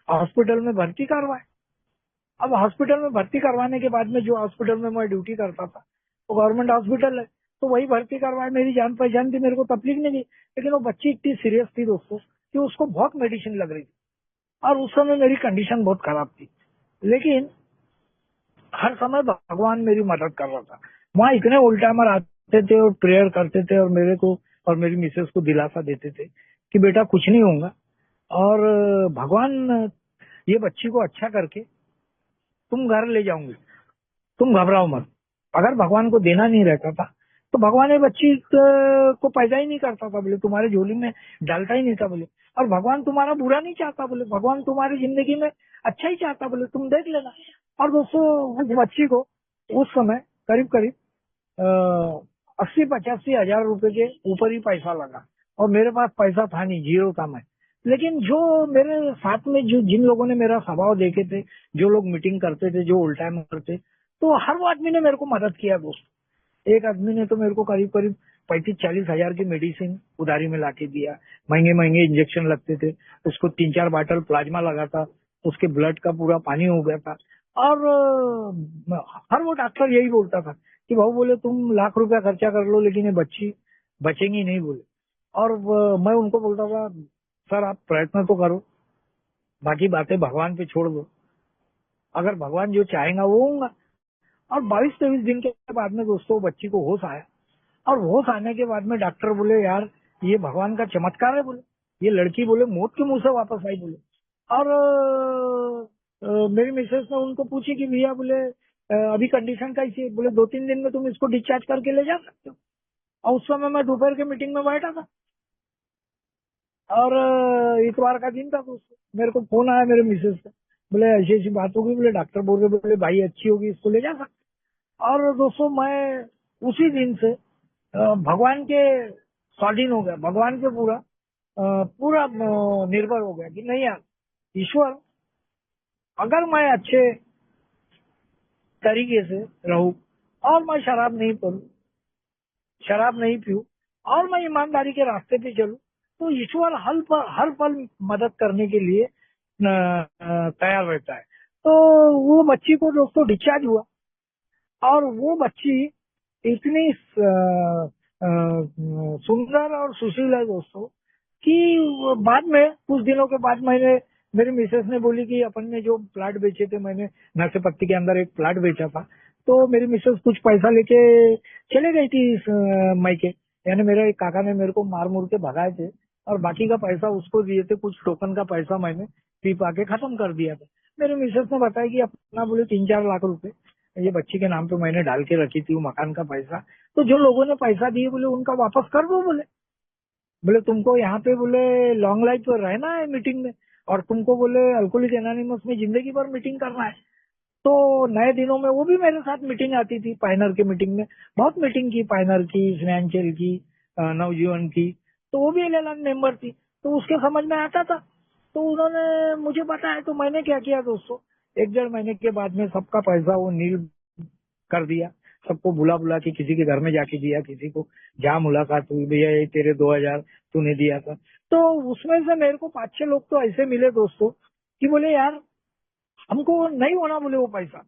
हॉस्पिटल में भर्ती करवाए। अब हॉस्पिटल में भर्ती करवाने के बाद में जो हॉस्पिटल में मैं ड्यूटी करता था वो गवर्नमेंट हॉस्पिटल है, तो वही भर्ती करवाए, मेरी जान पहचान थी, मेरे को तकलीफ नहीं थी। लेकिन वो बच्ची इतनी सीरियस थी दोस्तों कि उसको बहुत मेडिसिन लग रही थी, और उस समय मेरी कंडीशन बहुत खराब थी। लेकिन हर समय भगवान मेरी मदद कर रहा था। वहाँ इतने उल्टामर आते थे और प्रेयर करते थे, और मेरे को और मेरी मिसेस को दिलासा देते थे कि बेटा कुछ नहीं होगा, और भगवान ये बच्ची को अच्छा करके तुम घर ले जाओगे, तुम घबराओ मत। अगर भगवान को देना नहीं रहता था तो भगवान ये बच्ची को पैदा ही नहीं करता था, बोले तुम्हारे झोली में डालता ही नहीं था, बोले। और भगवान तुम्हारा बुरा नहीं चाहता, बोले, भगवान तुम्हारी जिंदगी में अच्छा ही चाहता, बोले, तुम देख लेना। और दोस्तों उस बच्ची को उस समय करीब करीब 80-85 हजार रुपए के ऊपर ही पैसा लगा, और मेरे पास पैसा था नहीं, जीरो था मैं। लेकिन जो मेरे साथ में जो जिन लोगों ने मेरा स्वभाव देखे थे, जो लोग मीटिंग करते थे, जो उल्टा करते, तो हर वो आदमी ने मेरे को मदद किया दोस्त। एक आदमी ने तो मेरे को करीब करीब 35-40 हजार की मेडिसिन उधारी में लाके दिया। महंगे महंगे इंजेक्शन लगते थे, उसको 3-4 बाटल प्लाज्मा लगा था, उसके ब्लड का पूरा पानी हो गया था। और हर वो डॉक्टर यही बोलता था कि भाऊ, बोले, तुम लाख रुपया खर्चा कर लो लेकिन ये बच्ची बचेंगी नहीं, बोले। और मैं उनको बोलता था, सर आप प्रयत्न तो करो, बाकी बातें भगवान पे छोड़ दो, अगर भगवान जो चाहेगा वो होगा। और 22-23 दिन के बाद में दोस्तों बच्ची को होश आया, और होश आने के बाद में डॉक्टर बोले, यार ये भगवान का चमत्कार है, बोले। ये लड़की, बोले, मौत के मुंह से वापस आई, बोले। और मेरी मिसेस ने उनको पूछी कि भैया, बोले, अभी कंडीशन कैसी है? बोले 2-3 दिन में तुम इसको डिस्चार्ज करके ले जा सकते हो। और उस समय मैं दोपहर के मीटिंग में बैठा था, और इतवार का दिन था दोस्तों। मेरे को फोन आया मेरे मिसेस से, बोले ऐसी ऐसी बात होगी, बोले डॉक्टर बोल रहे, बोले भाई अच्छी होगी, इसको ले जा सकते। और दोस्तों मैं उसी दिन से भगवान के स्वाधीन हो गया, भगवान के पूरा निर्भर हो गया कि नहीं यार, ईश्वर, अगर मैं अच्छे तरीके से रहूं, और मैं शराब नहीं पीऊं, शराब नहीं पीऊं, और मैं ईमानदारी के रास्ते पे चलूं, तो ईश्वर हर पल मदद करने के लिए तैयार रहता है। तो वो बच्ची को दोस्तों डिस्चार्ज हुआ, और वो बच्ची इतनी सुंदर और सुशील है दोस्तों कि बाद में कुछ दिनों के बाद मैंने, मेरी मिसेस ने बोली कि अपन ने जो प्लाट बेचे थे, मैंने नरसेपत्ती के अंदर एक प्लाट बेचा था, तो मेरी मिसेस कुछ पैसा लेके चले गई थी इस मायके। यानी मेरे एक काका ने मेरे को मार मुर के भगाए थे, और बाकी का पैसा उसको दिए थे, कुछ टोकन का पैसा मैंने पी पा के खत्म कर दिया था। मेरे मिसेस ने बताया कि अपना, बोले, 3-4 लाख रुपए ये बच्ची के नाम पे मैंने डाल के रखी थी, वो मकान का पैसा, तो जो लोगों ने पैसा दिए, बोले, उनका वापस कर दो, बोले। बोले तुमको यहाँ पे, बोले, लॉन्ग लाइफ पर रहना है मीटिंग में, और तुमको, बोले, अल्कोहलिक एनोनिमस में जिंदगी भर मीटिंग करना है। तो नए दिनों में वो भी मेरे साथ मीटिंग आती थी, पाइनर की मीटिंग में। बहुत मीटिंग की, पाइनर की, फाइनेंशियल की, नवजीवन की। तो वो भी एलएलएन मेंबर थी, तो उसके समझ में आता था, तो उन्होंने मुझे बताया। तो मैंने क्या किया दोस्तों, 1-1.5 महीने के बाद में सबका पैसा वो नील कर दिया, सबको बुला बुला के किसी के घर में जाके दिया, किसी को जहाँ मुलाकात हुई, भैया ये तेरे 2,000 तूने दिया था। तो उसमें से मेरे को 5-6 लोग तो ऐसे मिले दोस्तों कि बोले, यार हमको नहीं होना, बोले, वो पैसा,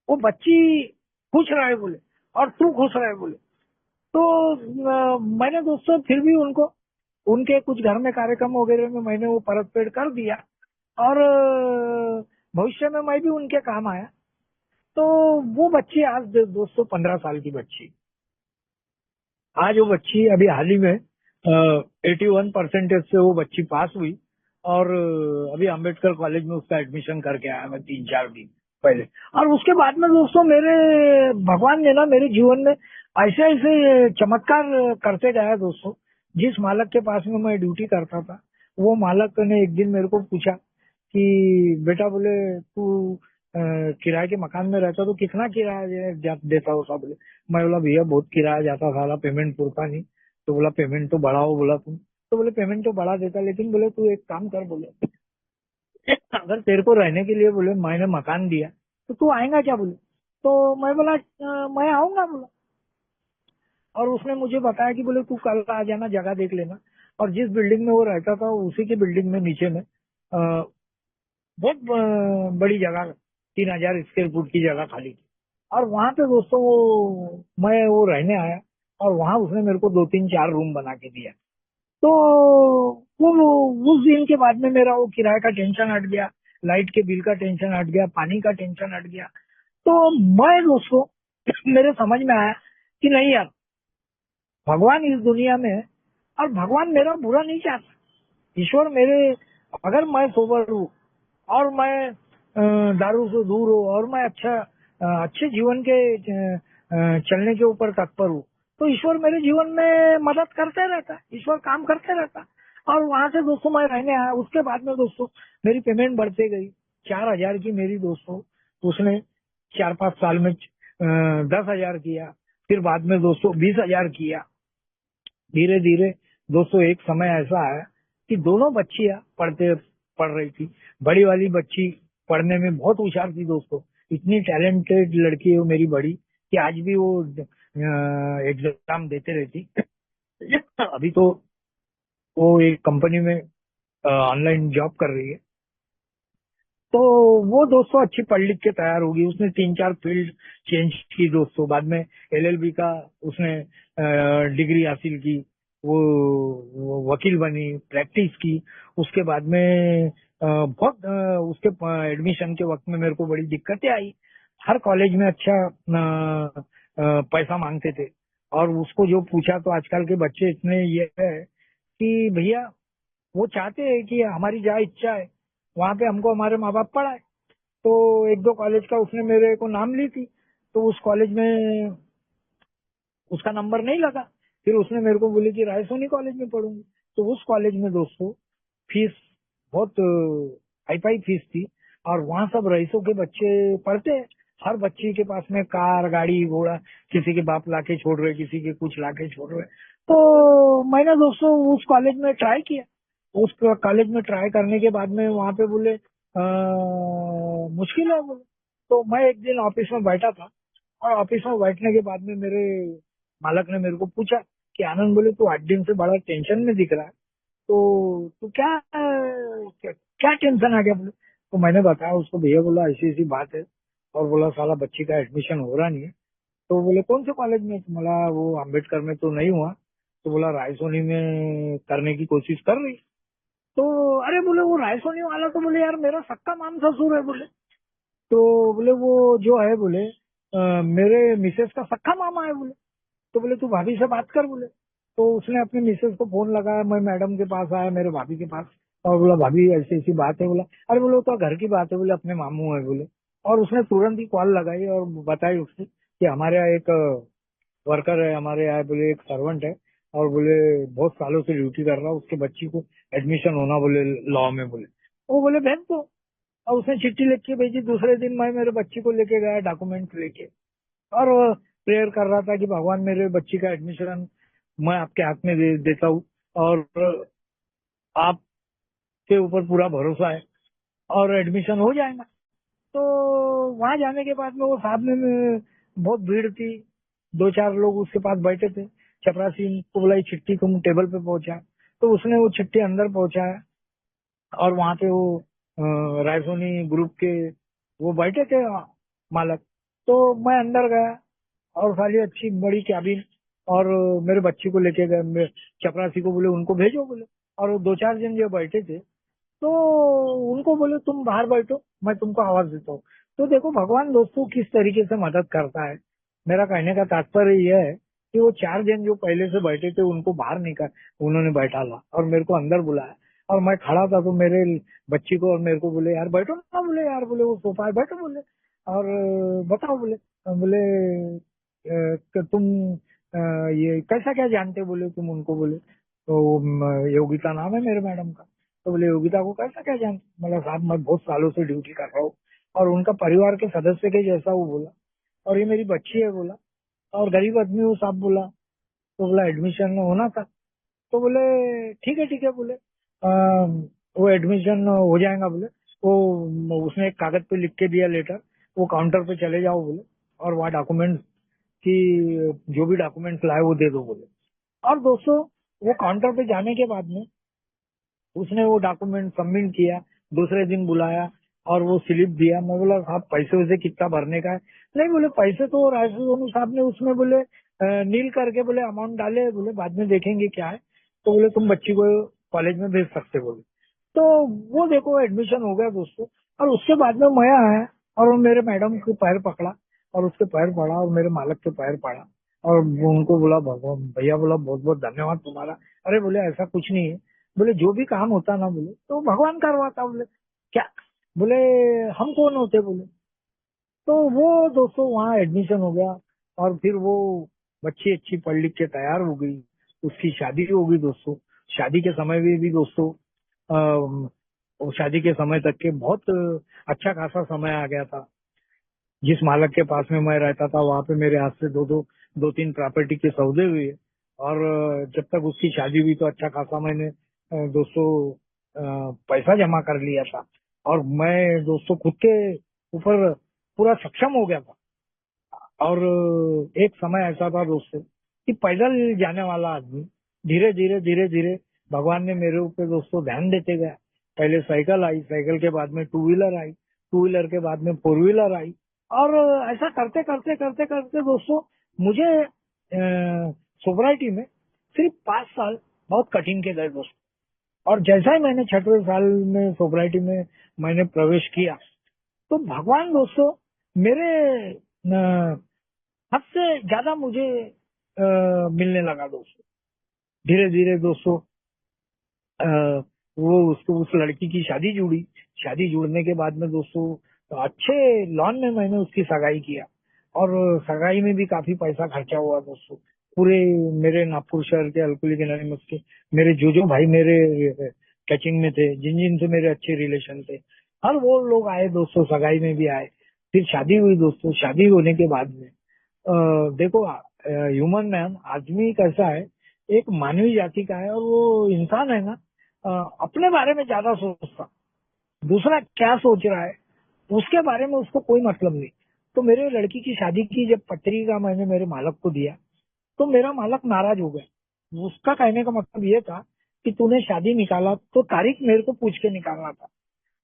वो बच्ची खुश रहे, बोले, और तू खुश रहे, बोले। तो मैंने दोस्तों फिर भी उनको, उनके कुछ घर में कार्यक्रम वगैरह में मैंने वो परत पेड़ कर दिया, और भविष्य में मैं भी उनके काम आया। तो वो बच्ची आज दोस्तों 15 साल की बच्ची, आज वो बच्ची अभी हाल ही में 81% से वो बच्ची पास हुई, और अभी अंबेडकर कॉलेज में उसका एडमिशन करके आया मैं 3-4 दिन पहले। और उसके बाद में दोस्तों मेरे भगवान ने ना मेरे जीवन में ऐसे ऐसे चमत्कार करते गया दोस्तों। जिस मालक के पास में मैं ड्यूटी करता था, वो मालक ने एक दिन मेरे को पूछा कि बेटा बोले तू किराए के मकान में रहता तो कितना किराया देता होता बोले। मैं बोला भैया बहुत किराया जाता साला, पेमेंट पूरता नहीं। तो बोला पेमेंट तो बढ़ाओ बोला तुम। तो बोले पेमेंट तो बढ़ा देता, लेकिन बोले तू एक काम कर बोले, अगर तेरे को रहने के लिए बोले मैंने मकान दिया तो तू आएगा क्या बोले। तो मैं बोला मैं आऊंगा बोला। और उसने मुझे बताया कि बोले तू कल आ जाना, जगह देख लेना। और जिस बिल्डिंग में वो रहता था उसी की बिल्डिंग में नीचे में बहुत बड़ी जगह, 3,000 स्क्वायर फुट की जगह खाली थी। और वहां पे दोस्तों वो रहने आया। और वहां उसने मेरे को 2-3-4 रूम बना के दिया। तो वो उस दिन के बाद में मेरा वो किराए का टेंशन हट गया, लाइट के बिल का टेंशन हट गया, पानी का टेंशन हट गया। तो मैं दोस्तों मेरे समझ में आया कि नहीं यार, भगवान इस दुनिया में है और भगवान मेरा बुरा नहीं चाहता। ईश्वर मेरे, अगर मैं सोबर हूँ और मैं दारू से दूर हूँ और मैं अच्छे जीवन के चलने के ऊपर तत्पर हूँ, तो ईश्वर मेरे जीवन में मदद करते रहता है, ईश्वर काम करते रहता है। और वहां से दोस्तों मैं रहने आया। उसके बाद में दोस्तों मेरी पेमेंट बढ़ते गई। 4,000 की मेरी दोस्तों उसने 4-5 साल में 10,000 किया। फिर बाद में दोस्तों 20,000 किया। धीरे धीरे दोस्तों एक समय ऐसा आया कि दोनों बच्चियां पढ़ रही थी। बड़ी वाली बच्ची पढ़ने में बहुत होशियार थी दोस्तों। इतनी टैलेंटेड लड़की है वो मेरी बड़ी, कि आज भी वो एग्जाम देते रहती। अभी तो वो एक कंपनी में ऑनलाइन जॉब कर रही है। तो वो दोस्तों अच्छी पढ़ लिख के तैयार होगी। उसने 3-4 फील्ड चेंज की दोस्तों। बाद में एलएलबी का उसने डिग्री हासिल की। वो वकील बनी, प्रैक्टिस की। उसके बाद में बहुत उसके एडमिशन के वक्त में मेरे को बड़ी दिक्कतें आई। हर कॉलेज में अच्छा पैसा मांगते थे। और उसको जो पूछा तो आजकल के बच्चे इतने ये है कि भैया वो चाहते हैं कि हमारी जहाँ इच्छा है वहां पे हमको हमारे माँ बाप पढ़ाए। तो 1-2 कॉलेज का उसने मेरे को नाम ली थी। तो उस कॉलेज में उसका नंबर नहीं लगा। फिर उसने मेरे को बोली कि रायसोनी कॉलेज में पढ़ूंगी। तो उस कॉलेज में दोस्तों फीस बहुत हाई फाई फीस थी। और वहाँ सब रईसों के बच्चे पढ़ते हैं। हर बच्चे के पास में कार गाड़ी घोड़ा, किसी के बाप लाके छोड़ रहे, किसी के कुछ लाके छोड़ रहे। तो मैंने दोस्तों उस कॉलेज में ट्राई किया। उस कॉलेज में ट्राई करने के बाद में वहाँ पे बोले मुश्किल है बोले। तो मैं एक दिन ऑफिस में बैठा था। और ऑफिस में बैठने के बाद में मेरे मालक ने मेरे को पूछा कि आनंद बोले तू 8 दिन से बड़ा टेंशन में दिख रहा है, तो तू क्या टेंशन आ गया बोले। तो मैंने बताया उसको, भैया बोला ऐसी ऐसी बात है। और बोला साला बच्ची का एडमिशन हो रहा नहीं है। तो बोले कौन से कॉलेज में। तो बोला वो अम्बेडकर में तो नहीं हुआ। तो बोला रायसोनी में करने की कोशिश कर रही। तो अरे बोले वो रायसोनी वाला तो बोले यार मेरा सक्का माम ससुर है बोले। तो बोले वो जो है बोले मेरे मिसेस का सक्का मामा है बोले। तो बोले तू भाभी से बात कर बोले। तो उसने अपनी मिसेस को फोन लगाया। मैं मैडम के पास आया, मेरे भाभी के पास। और बोला भाभी ऐसी ऐसी बात है। बोला अरे बोले वो तो घर की बात है बोले, अपने मामू है बोले। और उसने तुरंत ही कॉल लगाई और बताई उससे कि हमारे यहाँ एक वर्कर है, हमारे यहाँ बोले एक सर्वेंट है। और बोले बहुत सालों से ड्यूटी कर रहा है, उसके बच्ची को एडमिशन होना बोले लॉ में बोले। वो बोले भेज दो। और उसने चिट्ठी लिख के भेजी। दूसरे दिन मैं मेरे बच्ची को लेके गया डॉक्यूमेंट लेके। और प्रेयर कर रहा था कि भगवान मेरे बच्ची का एडमिशन मैं आपके हाथ में देता हूँ। और आपके ऊपर पूरा भरोसा है और एडमिशन हो जाएगा। तो वहां जाने के बाद में वो सामने में बहुत भीड़ थी। 2-4 लोग उसके पास बैठे थे। चपरासी को बोला ये चिट्ठी तुम टेबल पे पहुंचा। तो उसने वो चिट्ठी अंदर पहुंचाया। और वहां पे वो रायसोनी ग्रुप के वो बैठे थे मालक। तो मैं अंदर गया और सारी अच्छी बड़ी कैबिन। और मेरे बच्ची को लेके गए। चपरासी को बोले उनको भेजो बोले। और वो 2-4 जन जो बैठे थे तो उनको बोले तुम बाहर बैठो, मैं तुमको आवाज देता हूँ। तो देखो भगवान दोस्तों किस तरीके से मदद करता है। मेरा कहने का तात्पर्य यह है कि वो 4 जन जो पहले से बैठे थे उनको बाहर निकाल, उन्होंने बैठा ला और मेरे को अंदर बुलाया। और मैं खड़ा था तो मेरे बच्ची को और मेरे को बोले यार बैठो ना, बोले यार बोले वो सोफा है बैठो बोले, और बताओ बोले, बोले कि तुम ये कैसा क्या जानते हो बोले तुम उनको बोले, तो योगिता नाम है मेरे मैडम का। तो बोले योगिता को कैसा क्या जानते, मतलब साहब मैं बहुत सालों से ड्यूटी कर रहा हूँ और उनका परिवार के सदस्य के जैसा वो बोला, और ये मेरी बच्ची है बोला, और गरीब आदमी वो साहब बोला। तो बोला एडमिशन होना था, तो बोले ठीक है बोले, वो एडमिशन हो जाएगा बोले, वो उसने एक कागज पे लिख के दिया लेटर, वो काउंटर पे चले जाओ बोले, और वहाँ डॉक्यूमेंट्स की जो भी डॉक्यूमेंट्स लाए वो दे दो बोले। और दोस्तों वो काउंटर पे जाने के बाद में उसने वो डॉक्यूमेंट सबमिट किया, दूसरे दिन बुलाया और वो स्लिप दिया। मैं बोला साहब पैसे वैसे कितना भरने का है? नहीं बोले पैसे तो राजू सोनू साहब ने उसमें बोले नील करके बोले अमाउंट डाले, बोले बाद में देखेंगे क्या है, तो बोले तुम बच्ची को कॉलेज में भेज सकते बोले। तो वो देखो एडमिशन हो गया दोस्तों। और उसके बाद में मैं आया और वो मेरे मैडम के पैर पकड़ा और उसके पैर पड़ा और मेरे मालक के पैर पड़ा, और वो उनको बोला भगवान भैया बोला बहुत बहुत धन्यवाद तुम्हारा। अरे बोले ऐसा कुछ नहीं है, बोले जो भी काम होता ना बोले तो भगवान करवाता बोले, क्या बोले हम कौन होते बोले। तो वो दोस्तों वहाँ एडमिशन हो गया और फिर वो बच्ची अच्छी पढ़ लिख के तैयार हो गई, उसकी शादी हो गई दोस्तों। शादी के समय में भी दोस्तों वो शादी के समय तक के बहुत अच्छा खासा समय आ गया था। जिस मालक के पास में मैं रहता था वहां पे मेरे हाथ से दो तीन प्रॉपर्टी के सौदे हुए, और जब तक उसकी शादी हुई तो अच्छा खासा मैंने दोस्तों पैसा जमा कर लिया था, और मैं दोस्तों खुद के ऊपर पूरा सक्षम हो गया था। और एक समय ऐसा था दोस्तों कि पैदल जाने वाला आदमी धीरे धीरे भगवान ने मेरे ऊपर दोस्तों ध्यान देते गया। पहले साइकिल आई, साइकिल के बाद में टू व्हीलर आई, टू व्हीलर के बाद में फोर व्हीलर आई, और ऐसा करते करते दोस्तों मुझे सोसाइटी में सिर्फ 5 साल बहुत कठिन के गए दोस्तों। और जैसा ही मैंने 6वें साल में सोसाइटी में मैंने प्रवेश किया तो भगवान दोस्तों मेरे हद से ज्यादा मुझे मिलने लगा दोस्तों। धीरे धीरे दोस्तों अ, वो उसको उस लड़की की शादी जुड़ी। शादी जुड़ने के बाद में दोस्तों अच्छे लॉन में मैंने उसकी सगाई किया, और सगाई में भी काफी पैसा खर्चा हुआ दोस्तों। पूरे मेरे नागपुर शहर के अलकुली के के मेरे जो भाई मेरे टचिंग में थे, जिन जिन से मेरे अच्छे रिलेशन थे, हर वो लोग आए दोस्तों, सगाई में भी आए। फिर शादी हुई दोस्तों। शादी होने के बाद में देखो ह्यूमन मैन आदमी कैसा है, एक मानवीय जाति का है, और वो इंसान है ना अपने बारे में ज्यादा सोचता, दूसरा क्या सोच रहा है उसके बारे में उसको कोई मतलब नहीं। तो मेरे लड़की की शादी की जब पत्रिका मैंने मेरे मालक को दिया तो मेरा मालक नाराज हो गया। उसका कहने का मतलब ये था कि तूने शादी निकाला तो तारीख मेरे को पूछ के निकालना था।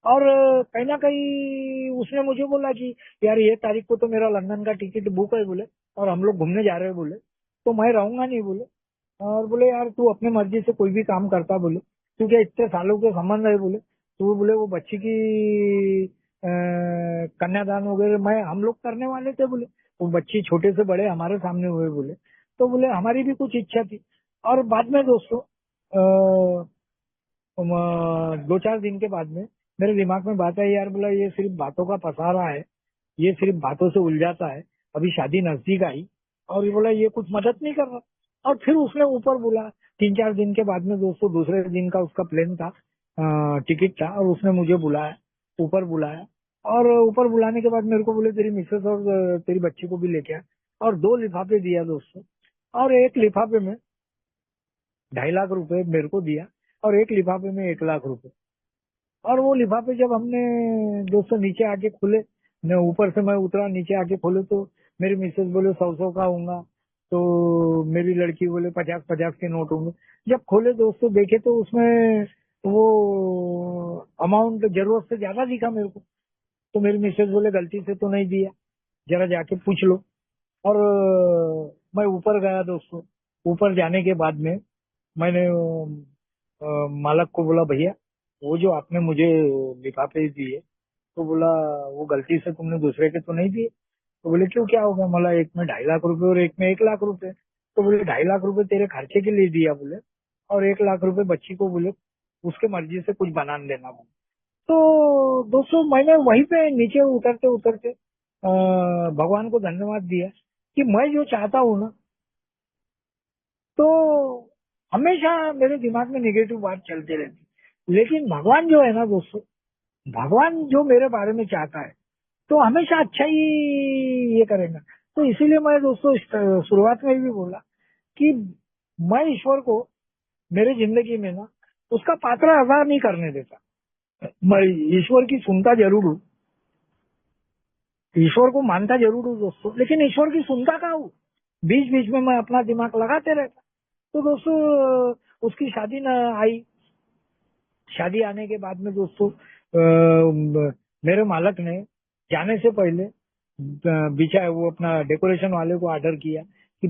और कहीं ना कहीं उसने मुझे बोला कि यार ये तारीख को तो मेरा लंदन का टिकट बुक है बोले, और हम लोग घूमने जा रहे हैं बोले, तो मैं रहूंगा नहीं बोले। और बोले यार तू अपनी मर्जी से कोई भी काम करता बोले, क्योंकि इतने सालों के संबंध है बोले, तो बोले वो बच्ची की कन्यादान वगैरह मैं हम लोग करने वाले थे बोले, वो बच्ची छोटे से बड़े हमारे सामने हुए बोले, तो बोले हमारी भी कुछ इच्छा थी। और बाद में दोस्तों 2-4 दिन के बाद में मेरे दिमाग में बात आई, यार बोला ये सिर्फ बातों का पसारा है, ये सिर्फ बातों से उलझाता है, अभी शादी नजदीक आई और ये बोला ये कुछ मदद नहीं कर रहा। और फिर उसने ऊपर बोला 3-4 दिन के बाद में दोस्तों, दूसरे दिन का उसका प्लेन था, टिकट था, और उसने मुझे बुलाया, ऊपर बुलाया, और ऊपर बुलाने के बाद मेरे को बोले तेरी मिसेस और तेरी बच्ची को भी लेके आ, और 2 लिफाफे दिया दोस्तों। और एक लिफाफे में 2.5 लाख रुपए मेरे को दिया, और एक लिफाफे में 1 लाख रुपए। और वो लिफाफे जब हमने दोस्तों नीचे आके खोले, मैं ऊपर से मैं उतरा नीचे आके खोले तो मेरी मिसेस बोले 100-100 का होगा, तो मेरी लड़की बोले 50-50 के नोट होंगे। जब खोले दोस्तों देखे तो उसमें वो अमाउंट जरूरत से ज्यादा दिखा मेरे को। तो मेरी मिसेस बोले गलती से तो नहीं दिया, जरा जाके पूछ लो। और मैं ऊपर गया दोस्तों। ऊपर जाने के बाद में मैंने मालक को बोला भैया वो जो आपने मुझे लिफाफे दिए, तो बोला वो गलती से तुमने दूसरे के तो नहीं दिए? तो बोले क्यों क्या होगा, मला एक में 2.5 लाख रुपए और एक में 1 लाख रुपए। तो बोले 2.5 लाख रुपए तेरे खर्चे के लिए दिया बोले, और 1 लाख रुपए बच्ची को बोले उसके मर्जी से कुछ बना देना। तो दोस्तों मैंने वहीं पे नीचे उतरते उतरते भगवान को धन्यवाद दिया कि मैं जो चाहता हूँ ना, तो हमेशा मेरे दिमाग में नेगेटिव बात चलती रहती, लेकिन भगवान जो है ना दोस्तों, भगवान जो मेरे बारे में चाहता है तो हमेशा अच्छा ही ये करेगा। तो इसीलिए मैं दोस्तों शुरुआत में भी बोला कि मैं ईश्वर को मेरे जिंदगी में ना उसका पात्र अदा नहीं करने देता। मैं ईश्वर की सुनता जरूर हूँ, ईश्वर को मानता जरूर हूँ दोस्तों, लेकिन ईश्वर की सुनता कहाँ हूँ। बीच बीच में मैं अपना दिमाग लगाते रहता। तो दोस्तों उसकी शादी न आई। शादी आने के बाद में दोस्तों मेरे मालक ने जाने से पहले बिछा वो अपना डेकोरेशन वाले को ऑर्डर किया कि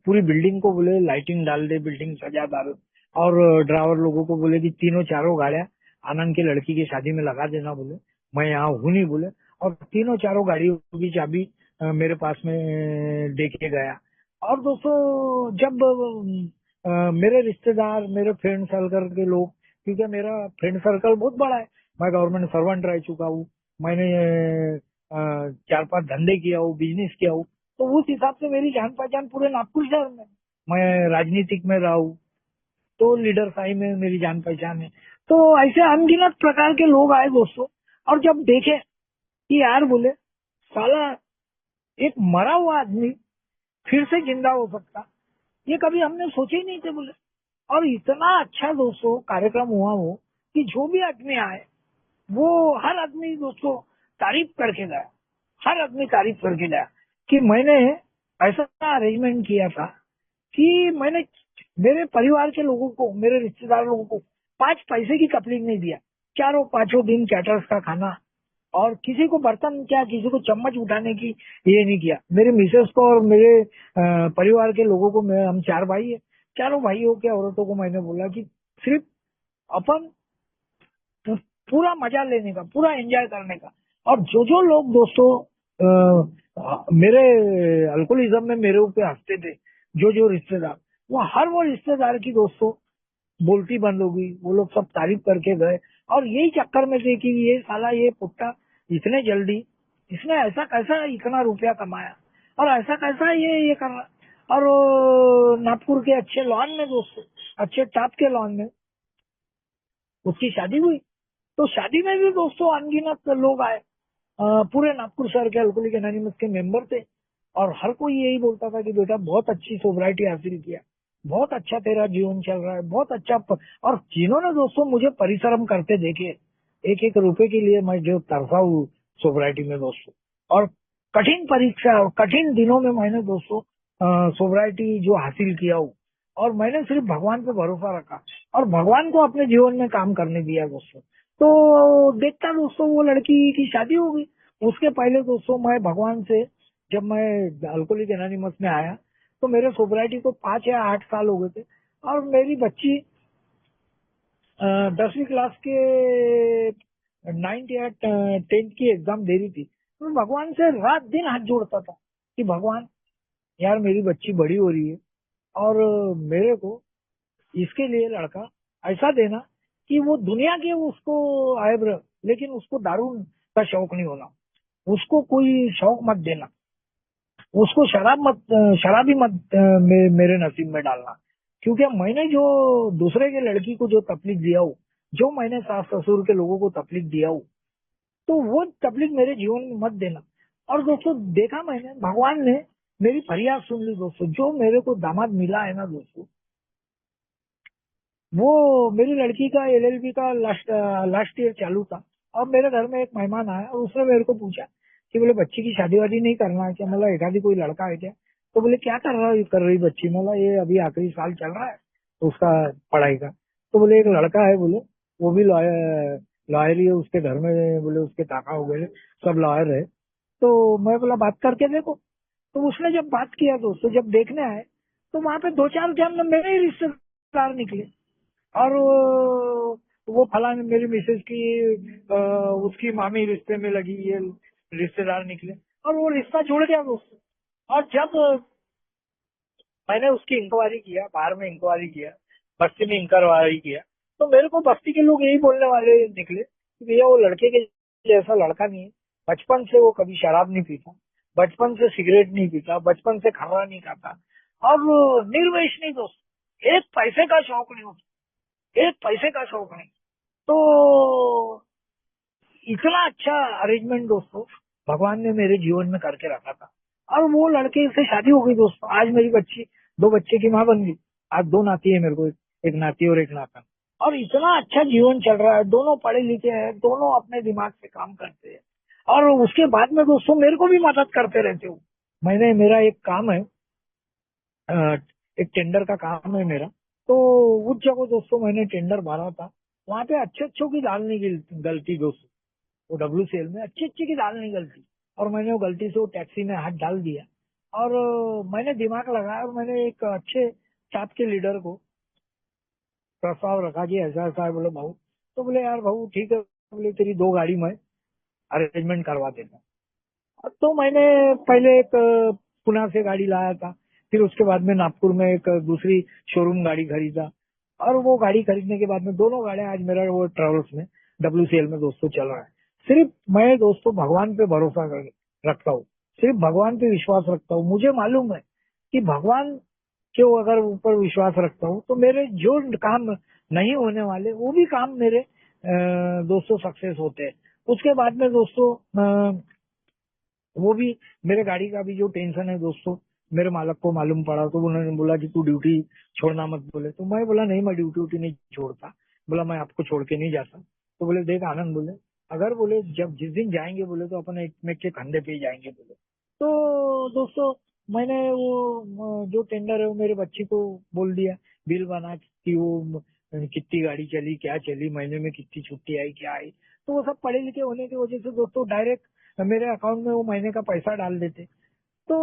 पूरी बिल्डिंग को बोले लाइटिंग डाल दे, बिल्डिंग सजा डाल, और ड्राइवर लोगों को बोले कि तीनों चारों गाड़ियां आनंद की लड़की की शादी में लगा देना बोले, मैं यहाँ हूँ नहीं बोले। और तीनों चारों गाड़ियों की चाबी मेरे पास में दे के गया। और दोस्तों जब मेरे रिश्तेदार, मेरे फ्रेंड सर्कल के लोग, क्योंकि मेरा फ्रेंड सर्कल बहुत बड़ा है, मैं गवर्नमेंट सर्वेंट रह चुका हूँ, मैंने 4-5 धंधे किया हूँ, बिजनेस किया हूँ, तो उस हिसाब से मेरी जान पहचान पूरे नागपुर शहर में। मैं राजनीतिक में रहा हूँ, तो लीडर साई में मेरी जान पहचान है। तो ऐसे अनगिनत प्रकार के लोग आए दोस्तों, और जब देखे कि यार बोले साला एक मरा हुआ आदमी फिर से जिंदा हो सकता, ये कभी हमने सोचे ही नहीं थे बोले। और इतना अच्छा दोस्तों कार्यक्रम हुआ वो, कि जो भी आदमी आए वो हर आदमी दोस्तों तारीफ करके गया, हर आदमी तारीफ करके गया कि मैंने ऐसा अरेंजमेंट किया था कि मैंने मेरे परिवार के लोगों को, मेरे रिश्तेदार लोगों को 5 पैसे की कपलिंग नहीं दिया। चारों पांचों दिन कैटर्स का खाना, और किसी को बर्तन क्या, किसी को चम्मच उठाने की ये नहीं किया। मेरे मिसेस को और मेरे परिवार के लोगों को, हम 4 भाई है, चारों भाइयों के औरतों को मैंने बोला कि सिर्फ अपन पूरा मजा लेने का, पूरा एंजॉय करने का। और जो जो लोग दोस्तों मेरे अल्कोहलिज्म में मेरे ऊपर हंसते थे, जो जो रिश्तेदार, वो रिश्तेदार की दोस्तों बोलती बंद हो गई, वो लोग सब तारीफ करके गए। और यही चक्कर में थे कि ये साला, ये पुट्टा इतने जल्दी इसने ऐसा कैसा इतना रुपया कमाया, और ऐसा कैसा ये कर रहा। और नागपुर के अच्छे लॉन में दोस्तों, अच्छे टॉप के लॉन में उसकी शादी हुई। तो शादी में भी दोस्तों अनगिनत लोग आए, पूरे नागपुर शहर के अल्कोहलिक एनोनिमस के मेंबर थे। और हर कोई यही बोलता था कि बेटा बहुत अच्छी सोब्राइटी हासिल किया, बहुत अच्छा तेरा जीवन चल रहा है, बहुत अच्छा और जिन्होंने दोस्तों मुझे परिश्रम करते देखे, एक एक रुपए के लिए मैं जो तरसा हूँ सोब्राइटी में दोस्तों, और कठिन परीक्षा और कठिन दिनों में मैंने दोस्तों सोब्राइटी जो हासिल किया हूँ, और मैंने सिर्फ भगवान पे भरोसा रखा और भगवान को अपने जीवन में काम करने दिया दोस्तों। तो देखता दोस्तों वो लड़की की शादी हो गई। उसके पहले दोस्तों मैं भगवान से, जब मैं अल्कोहलिक एनोनिमस में आया तो मेरे सोब्राइटी को 5 या 8 साल हो गए थे, और मेरी बच्ची 10वीं क्लास के 9th या 10th की एग्जाम दे रही थी। तो मैं भगवान से रात दिन हाथ जोड़ता था कि भगवान यार मेरी बच्ची बड़ी हो रही है, और मेरे को इसके लिए लड़का ऐसा देना कि वो दुनिया के उसको आयब्र, लेकिन उसको दारू का शौक नहीं होना, उसको कोई शौक मत देना, उसको शराबी मत मेरे नसीब में डालना। क्योंकि मैंने जो दूसरे के लड़की को जो तकलीफ दिया हो, जो मैंने सास ससुर के लोगों को तकलीफ दिया हो, तो वो तकलीफ मेरे जीवन में मत देना। और दोस्तों देखा मैंने, भगवान ने मेरी फरियाद सुन ली दोस्तों। जो मेरे को दामाद मिला है ना दोस्तों, वो मेरी लड़की का एलएलबी का लास्ट ईयर चालू था, और मेरे घर में एक मेहमान आया और उसने मेरे को पूछा कि बोले बच्ची की शादी वादी नहीं करना है क्या, मतलब एकाधी कोई लड़का है क्या। तो बोले क्या कर रही बच्ची, मतलब ये अभी आखिरी साल चल रहा है तो उसका पढ़ाई का। तो बोले एक लड़का है बोले, वो भी लॉयर ही है, उसके घर में बोले उसके काका हो गए सब लॉयर है। तो मैं बोला बात करके देखो। तो उसने जब बात किया दोस्तों, जब देखने आए तो वहां पे 2-4 जन मेरे ही रिश्तेदार निकले। और वो फलाने मेरी मिसेज की उसकी मामी रिश्ते में लगी, ये रिश्तेदार निकले, और वो रिश्ता जुड़ गया दोस्तों। और जब मैंने उसकी इंक्वायरी किया, बाहर में इंक्वायरी किया, बस्ती में इंक्वायरी किया, तो मेरे को बस्ती के लोग यही बोलने वाले निकले कि भैया वो लड़के के जैसा लड़का नहीं है। बचपन से वो कभी शराब नहीं पीता, बचपन से सिगरेट नहीं पीता, बचपन से खर्रा नहीं खाता, और निर्वेश नहीं दोस्त, एक पैसे का शौक नहीं होता, एक पैसे का शौक नहीं। तो इतना अच्छा अरेंजमेंट दोस्तों भगवान ने मेरे जीवन में करके रखा था। और वो लड़के से शादी हो गई दोस्तों, आज मेरी बच्ची 2 बच्चे की माँ बन गई। आज 2 नाती है मेरे को, एक नाती और एक नाता। और इतना अच्छा जीवन चल रहा है, दोनों पढ़े लिखे हैं, दोनों अपने दिमाग से काम करते हैं। और उसके बाद में दोस्तों मेरे को भी मदद करते रहते हो। मेरा एक काम है, अ, एक टेंडर का काम है मेरा। तो उस जगह दोस्तों मैंने टेंडर भरा था, वहां पे अच्छे अच्छों की दाल नहीं गलती दोस्तों। वो WCL में अच्छी अच्छी की दाल नहीं गलती, और मैंने वो गलती से वो टैक्सी में हाथ डाल दिया। और मैंने दिमाग लगाया और मैंने एक अच्छे चाप के लीडर को प्रस्ताव रखा कि ऐसा ऐसा है। बोले भाऊ, तो बोले यार भाऊ ठीक है, बोले तेरी 2 गाड़ी मैं अरेंजमेंट करवा देता हूँ। तो मैंने पहले एक पुणे से गाड़ी लाया था, फिर उसके बाद में नागपुर में एक दूसरी शोरूम गाड़ी खरीदा। और वो गाड़ी खरीदने के बाद में दोनों गाड़ियां आज मेरा वो ट्रेवल्स में WCL में दोस्तों चल रहा है। सिर्फ मैं दोस्तों भगवान पे भरोसा रखता हूँ, सिर्फ भगवान पे विश्वास रखता हूँ। मुझे मालूम है कि भगवान के अगर ऊपर विश्वास रखता हूँ तो मेरे जो काम नहीं होने वाले वो भी काम मेरे दोस्तों सक्सेस होते हैं। उसके बाद में दोस्तों वो भी मेरे गाड़ी का भी जो टेंशन है दोस्तों, मेरे मालक को मालूम पड़ा तो उन्होंने बोला कि तू ड्यूटी छोड़ना मत। बोले तो मैं बोला नहीं, मैं ड्यूटी उटी नहीं छोड़ता। बोला मैं आपको छोड़ के नहीं जाता। तो बोले देख आनंद, बोले अगर बोले जब जिस दिन जाएंगे बोले तो अपन एक में के कंधे पे ही जाएंगे बोले। तो दोस्तों मैंने वो जो टेंडर है वो मेरे बच्ची को बोल दिया, बिल बना कि वो कितनी गाड़ी चली, क्या चली, महीने में कितनी छुट्टी आई, क्या आई। तो वो सब पढ़े लिखे होने की वजह से दोस्तों डायरेक्ट मेरे अकाउंट में वो महीने का पैसा डाल देते। तो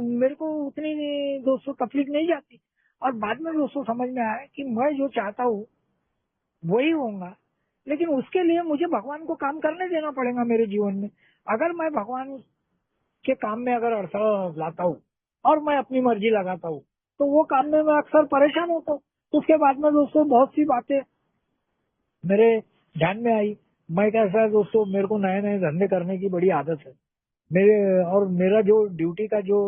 मेरे को उतनी दोस्तों तकलीफ नहीं जाती। और बाद में दोस्तों समझ में आया कि मैं जो चाहता हूँ वही होगा, लेकिन उसके लिए मुझे भगवान को काम करने देना पड़ेगा मेरे जीवन में। अगर मैं भगवान के काम में अगर अड़थड़ा लाता हूँ और मैं अपनी मर्जी लगाता हूँ तो वो काम में मैं अक्सर परेशान होता हूँ। उसके बाद में दोस्तों बहुत सी बातें मेरे ध्यान में आई। मैं कैसा है दोस्तों, मेरे को नए नए धंधे करने की बड़ी आदत है मेरे। और मेरा जो ड्यूटी का जो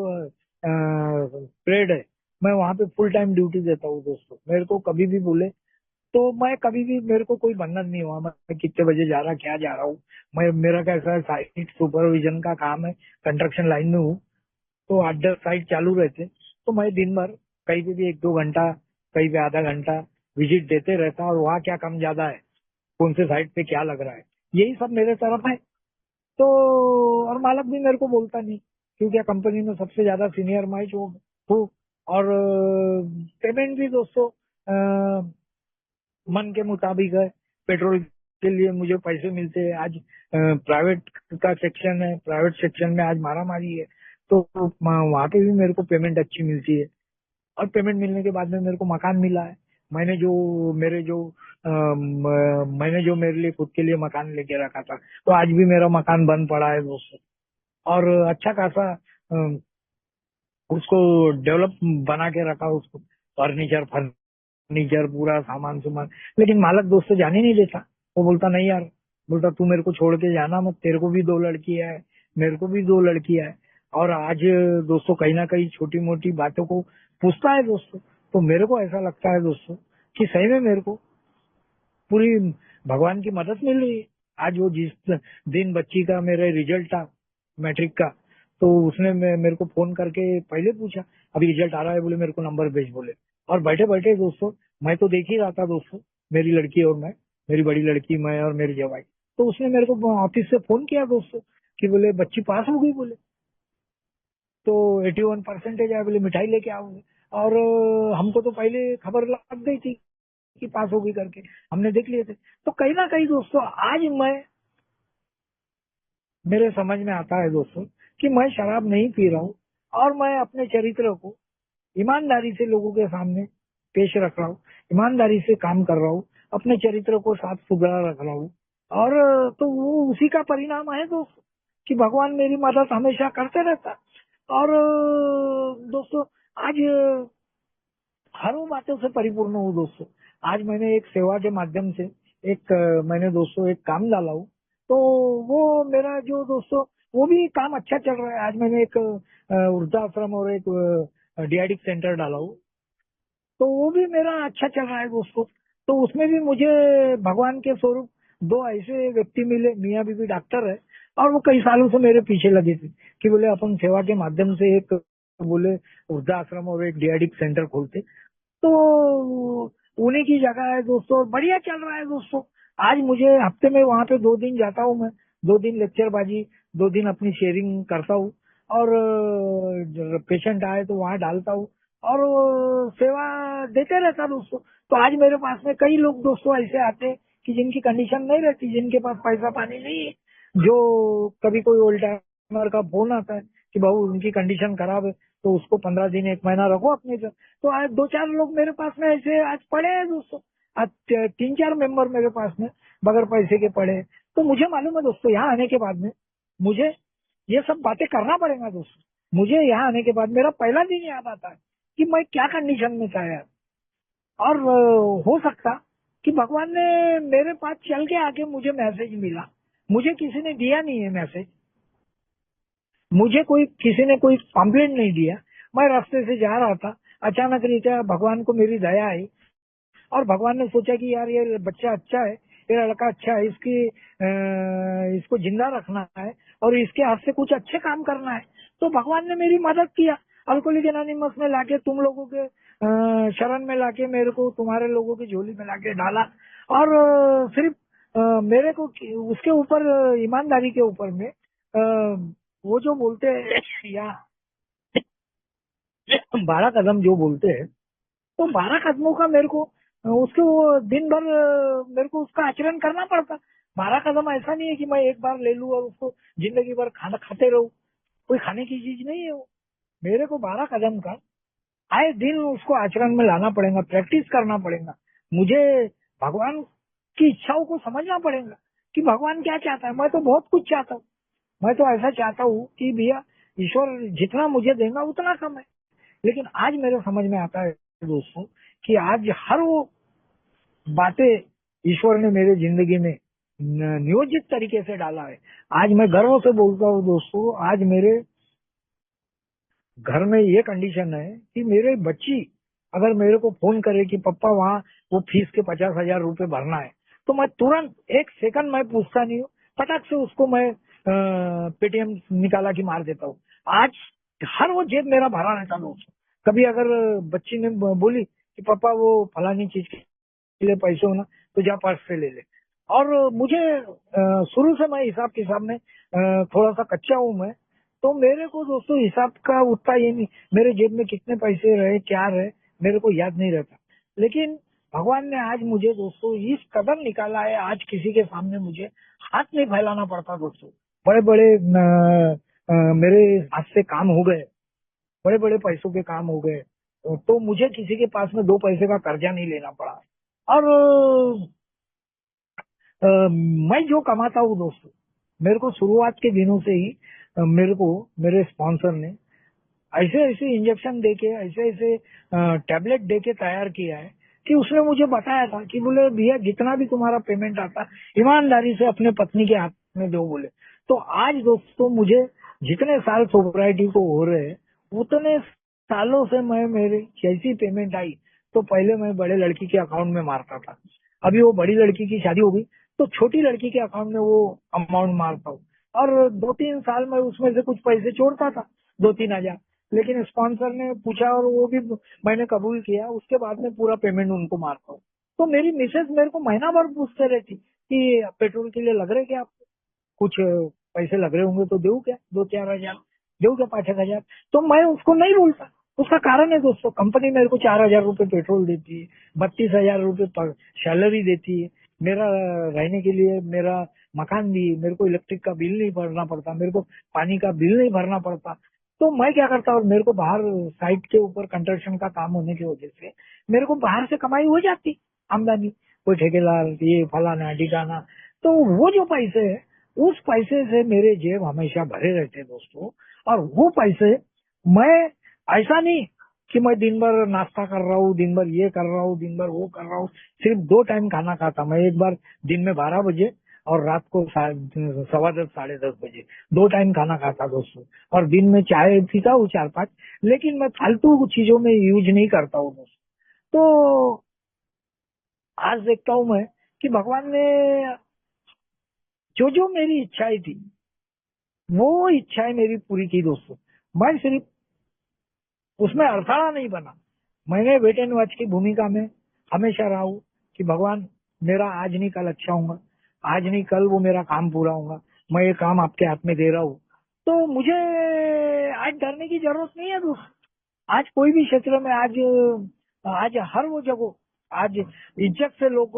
पीरियड है, मैं वहां पे फुल टाइम ड्यूटी देता हूँ दोस्तों। मेरे को कभी भी बोले तो मैं कभी भी, मेरे को कोई बंधन नहीं हुआ मैं कितने बजे जा रहा, क्या जा रहा हूँ। मैं, मेरा कैसा है, साइट सुपरविजन का काम है, कंस्ट्रक्शन लाइन में हूँ। तो 8-10 साइट चालू रहते, तो मैं दिन भर कहीं पे भी 1-2 घंटा, कहीं पे आधा घंटा विजिट देते रहता, और वहाँ क्या कम ज्यादा है, कौन से साइट पे क्या लग रहा है, यही सब मेरे तरफ है। तो और मालक भी मेरे को बोलता नहीं, क्योंकि कंपनी में सबसे ज्यादा सीनियर मैं जो हूँ। और पेमेंट भी दोस्तों मन के मुताबिक है। पेट्रोल के लिए मुझे पैसे मिलते हैं। आज प्राइवेट का सेक्शन है, प्राइवेट सेक्शन में आज मारा मारी है, तो वहां पे भी मेरे को पेमेंट अच्छी मिलती है। और पेमेंट मिलने के बाद में मेरे को मकान मिला है। मैंने जो मेरे जो मैंने जो मेरे लिए खुद के लिए मकान लेके रखा था, तो आज भी मेरा मकान बंद पड़ा है दोस्तों। और अच्छा खासा उसको डेवलप बना के रखा, उसको फर्नीचर फर्नीचर पूरा सामान सुमान। लेकिन मालक दोस्तों जाने नहीं देता। वो बोलता नहीं यार, बोलता तू मेरे को छोड़ के जाना मत, तेरे को भी 2 लड़कियां है, मेरे को भी 2 लड़कियां है। और आज दोस्तों कहीं ना कहीं छोटी मोटी बातों को पूछता है दोस्तों। तो मेरे को ऐसा लगता है दोस्तों कि सही में मेरे को पूरी भगवान की मदद मिल रही है। आज वो जिस दिन बच्ची का मेरा रिजल्ट था मैट्रिक का, तो उसने मेरे को फोन करके पहले पूछा अभी रिजल्ट आ रहा है, बोले मेरे को नंबर भेज बोले। और बैठे बैठे दोस्तों मैं तो देख ही रहा था दोस्तों, मेरी लड़की और मैं, मेरी बड़ी लड़की, मैं और मेरी जवाई। तो उसने मेरे को ऑफिस से फोन किया दोस्तों कि बोले बच्ची पास हो गई बोले, तो 81% है बोले, मिठाई लेके आओगे। और हमको तो पहले खबर लग गई थी कि पास होगी करके, हमने देख लिए थे। तो कहीं ना कहीं दोस्तों आज मैं, मेरे समझ में आता है दोस्तों कि मैं शराब नहीं पी रहा हूँ, और मैं अपने चरित्र को ईमानदारी से लोगों के सामने पेश रख रहा हूँ, ईमानदारी से काम कर रहा हूँ, अपने चरित्र को साफ सुथरा रख रहा हूँ। और तो वो उसी का परिणाम है दोस्तों कि भगवान मेरी मदद हमेशा करते रहता है। और दोस्तों आज हर वो बातों से परिपूर्ण हूँ दोस्तों। आज मैंने एक सेवा के माध्यम से मैंने दोस्तों एक काम डाला हूँ। तो वो मेरा जो दोस्तों वो भी काम अच्छा चल रहा है। आज मैंने एक वृद्धाश्रम और एक डीआईडी सेंटर डाला हूँ। तो वो भी मेरा अच्छा चल रहा है दोस्तों। तो उसमें भी मुझे भगवान के स्वरूप दो ऐसे व्यक्ति मिले, मियाँ बीबी डॉक्टर है, और वो कई सालों से मेरे पीछे लगे थे कि बोले अपन सेवा के माध्यम से एक बोले वृद्धाश्रम और एक डीआईडी सेंटर खोलते। तो उन्हीं की जगह है दोस्तों, बढ़िया चल रहा है दोस्तों। आज मुझे हफ्ते में वहां पे 2 दिन जाता हूँ मैं, 2 दिन लेक्चर बाजी, 2 दिन अपनी शेयरिंग करता हूँ, और पेशेंट आए तो वहां डालता हूँ, और सेवा देते रहता दोस्तों। तो आज मेरे पास में कई लोग दोस्तों ऐसे आते हैं कि जिनकी कंडीशन नहीं रहती, जिनके पास पैसा पानी नहीं है, जो कभी कोई ओल्ड टाइमर का फोन आता है कि बाबू उनकी कंडीशन खराब है, तो उसको 15 दिन 1 महीना रखो अपने से। तो आज 2-4 लोग मेरे पास में ऐसे आज पड़े हैं दोस्तों। आज 3-4 मेंबर मेरे पास में बगैर पैसे के पड़े हैं। तो मुझे मालूम है दोस्तों, यहाँ आने के बाद में मुझे ये सब बातें करना पड़ेगा दोस्तों। मुझे यहाँ आने के बाद मेरा पहला दिन याद आता है कि मैं क्या कंडीशन में था यार। और हो सकता कि भगवान ने मेरे पास चल के आके मुझे मैसेज मिला। मुझे किसी ने दिया नहीं है मैसेज, मुझे कोई किसी ने कोई कंप्लेंट नहीं दिया। मैं रास्ते से जा रहा था, अचानक रीत्या भगवान को मेरी दया आई, और भगवान ने सोचा कि यार ये बच्चा अच्छा है, ये लड़का अच्छा है, इसको जिंदा रखना है और इसके हाथ से कुछ अच्छे काम करना है। तो भगवान ने मेरी मदद किया। अल्कोहलिक एनोनिमस में लाके तुम लोगों के शरण में लाके मेरे को तुम्हारे लोगों की झोली में लाके डाला। और सिर्फ मेरे को उसके ऊपर ईमानदारी के ऊपर में वो जो बोलते हैं या 12 कदम जो बोलते हैं, तो 12 कदमों का मेरे को उसके वो दिन भर मेरे को उसका आचरण करना पड़ता। 12 कदम ऐसा नहीं है कि मैं एक बार ले लूं और उसको जिंदगी भर खाना खाते रहूं। कोई खाने की चीज नहीं है वो। मेरे को 12 कदम का आए दिन उसको आचरण में लाना पड़ेगा, प्रैक्टिस करना पड़ेगा। मुझे भगवान की इच्छाओं को समझना पड़ेगा कि भगवान क्या चाहता है। मैं तो बहुत कुछ चाहता हूँ। मैं तो ऐसा चाहता हूँ कि भैया ईश्वर जितना मुझे देगा उतना कम है। लेकिन आज मेरे समझ में आता है दोस्तों कि आज हर वो बातें ईश्वर ने मेरे जिंदगी में नियोजित तरीके से डाला है। आज मैं गर्व से बोलता हूँ दोस्तों, आज मेरे घर में ये कंडीशन है कि मेरे बच्ची अगर मेरे को फोन करे कि पापा वहाँ वो फीस के 50,000 रुपए भरना है, तो मैं तुरंत 1 सेकंड मैं पूछता नहीं हूँ, फटाक से उसको मैं पेटीएम निकाला कि मार देता हूँ। आज हर वो जेब मेरा भरा रहता दोस्तों। कभी अगर बच्ची ने बोली कि पापा वो फलानी चीज के लिए पैसे होना, तो जा पर्स से ले ले। और मुझे शुरू से मैं हिसाब किताब में थोड़ा सा कच्चा हूँ मैं। तो मेरे को दोस्तों हिसाब का उतना ये नहीं, मेरे जेब में कितने पैसे रहे क्या रहे मेरे को याद नहीं रहता। लेकिन भगवान ने आज मुझे दोस्तों इस कदम निकाला है, आज किसी के सामने मुझे हाथ नहीं फैलाना पड़ता दोस्तों। बड़े बड़े मेरे हाथ से काम हो गए, बड़े बड़े पैसों के काम हो गए। तो मुझे किसी के पास में 2 पैसे का कर्जा नहीं लेना पड़ा। और मैं जो कमाता हूँ दोस्तों, मेरे को शुरुआत के दिनों से ही मेरे को मेरे स्पॉन्सर ने ऐसे ऐसे इंजेक्शन देके, ऐसे ऐसे टैबलेट देके तैयार किया है कि उसने मुझे बताया था कि बोले भैया जितना भी तुम्हारा पेमेंट आता ईमानदारी से अपने पत्नी के हाथ में दो बोले। तो आज दोस्तों मुझे जितने साल सोसाइटी को हो रहे हैं, उतने सालों से मैं मेरे जैसी पेमेंट आई तो पहले मैं बड़े लड़की के अकाउंट में मारता था। अभी वो बड़ी लड़की की शादी हो गई तो छोटी लड़की के अकाउंट में वो अमाउंट मारता हूँ। और 2-3 साल में उसमें से कुछ पैसे छोड़ता था, 2-3 हजार। लेकिन स्पॉन्सर ने पूछा और वो भी मैंने कबूल किया, उसके बाद में पूरा पेमेंट उनको मारता हूँ। तो मेरी मिसेज मेरे को महीना भर पूछते रहती कि पेट्रोल के लिए लग रहे क्या आपको, कुछ पैसे लग रहे होंगे तो दो क्या, 2-4 हजार दो क्या, 5-1 हजार। तो मैं उसको नहीं बोलता। उसका कारण है दोस्तों, कंपनी मेरे को 4,000 रुपए पेट्रोल देती है, 32,000 रुपए सैलरी देती है, मेरा रहने के लिए मेरा मकान भी, मेरे को इलेक्ट्रिक का बिल नहीं भरना पड़ता, मेरे को पानी का बिल नहीं भरना पड़ता। तो मैं क्या करता हूँ, मेरे को बाहर साइट के ऊपर कंस्ट्रक्शन का काम होने की वजह से मेरे को बाहर से कमाई हो जाती, आमदनी, कोई ठेकेदार ये फलाना ठिकाना। तो वो जो पैसे है उस पैसे से मेरे जेब हमेशा भरे रहते दोस्तों। और वो पैसे मैं ऐसा नहीं कि मैं दिन भर नाश्ता कर रहा हूँ, दिन भर ये कर रहा हूँ, दिन भर वो कर रहा हूँ। सिर्फ 2 टाइम खाना खाता मैं, एक बार दिन में 12 बजे और रात को 10:15 10:30 2 टाइम खाना खाता दोस्तों। और दिन में चाय पीता हूँ 4-5, लेकिन मैं फालतू चीजों में यूज नहीं करता हूँ दोस्तों। तो आज देखता हूँ मैं कि भगवान ने जो जो मेरी इच्छाएं थी वो इच्छाएं मेरी पूरी की दोस्तों। मैं सिर्फ उसमें अड़थड़ा नहीं बना। मैंने वेट एंड वॉच की भूमिका में हमेशा रहा हूँ कि भगवान मेरा आज नहीं कल अच्छा होगा, आज नहीं कल वो मेरा काम पूरा होगा, मैं ये काम आपके हाथ में दे रहा हूँ। तो मुझे आज डरने की जरूरत नहीं है दोस्त। आज कोई भी क्षेत्र में आज आज हर वो जगह आज इज्जत से लोग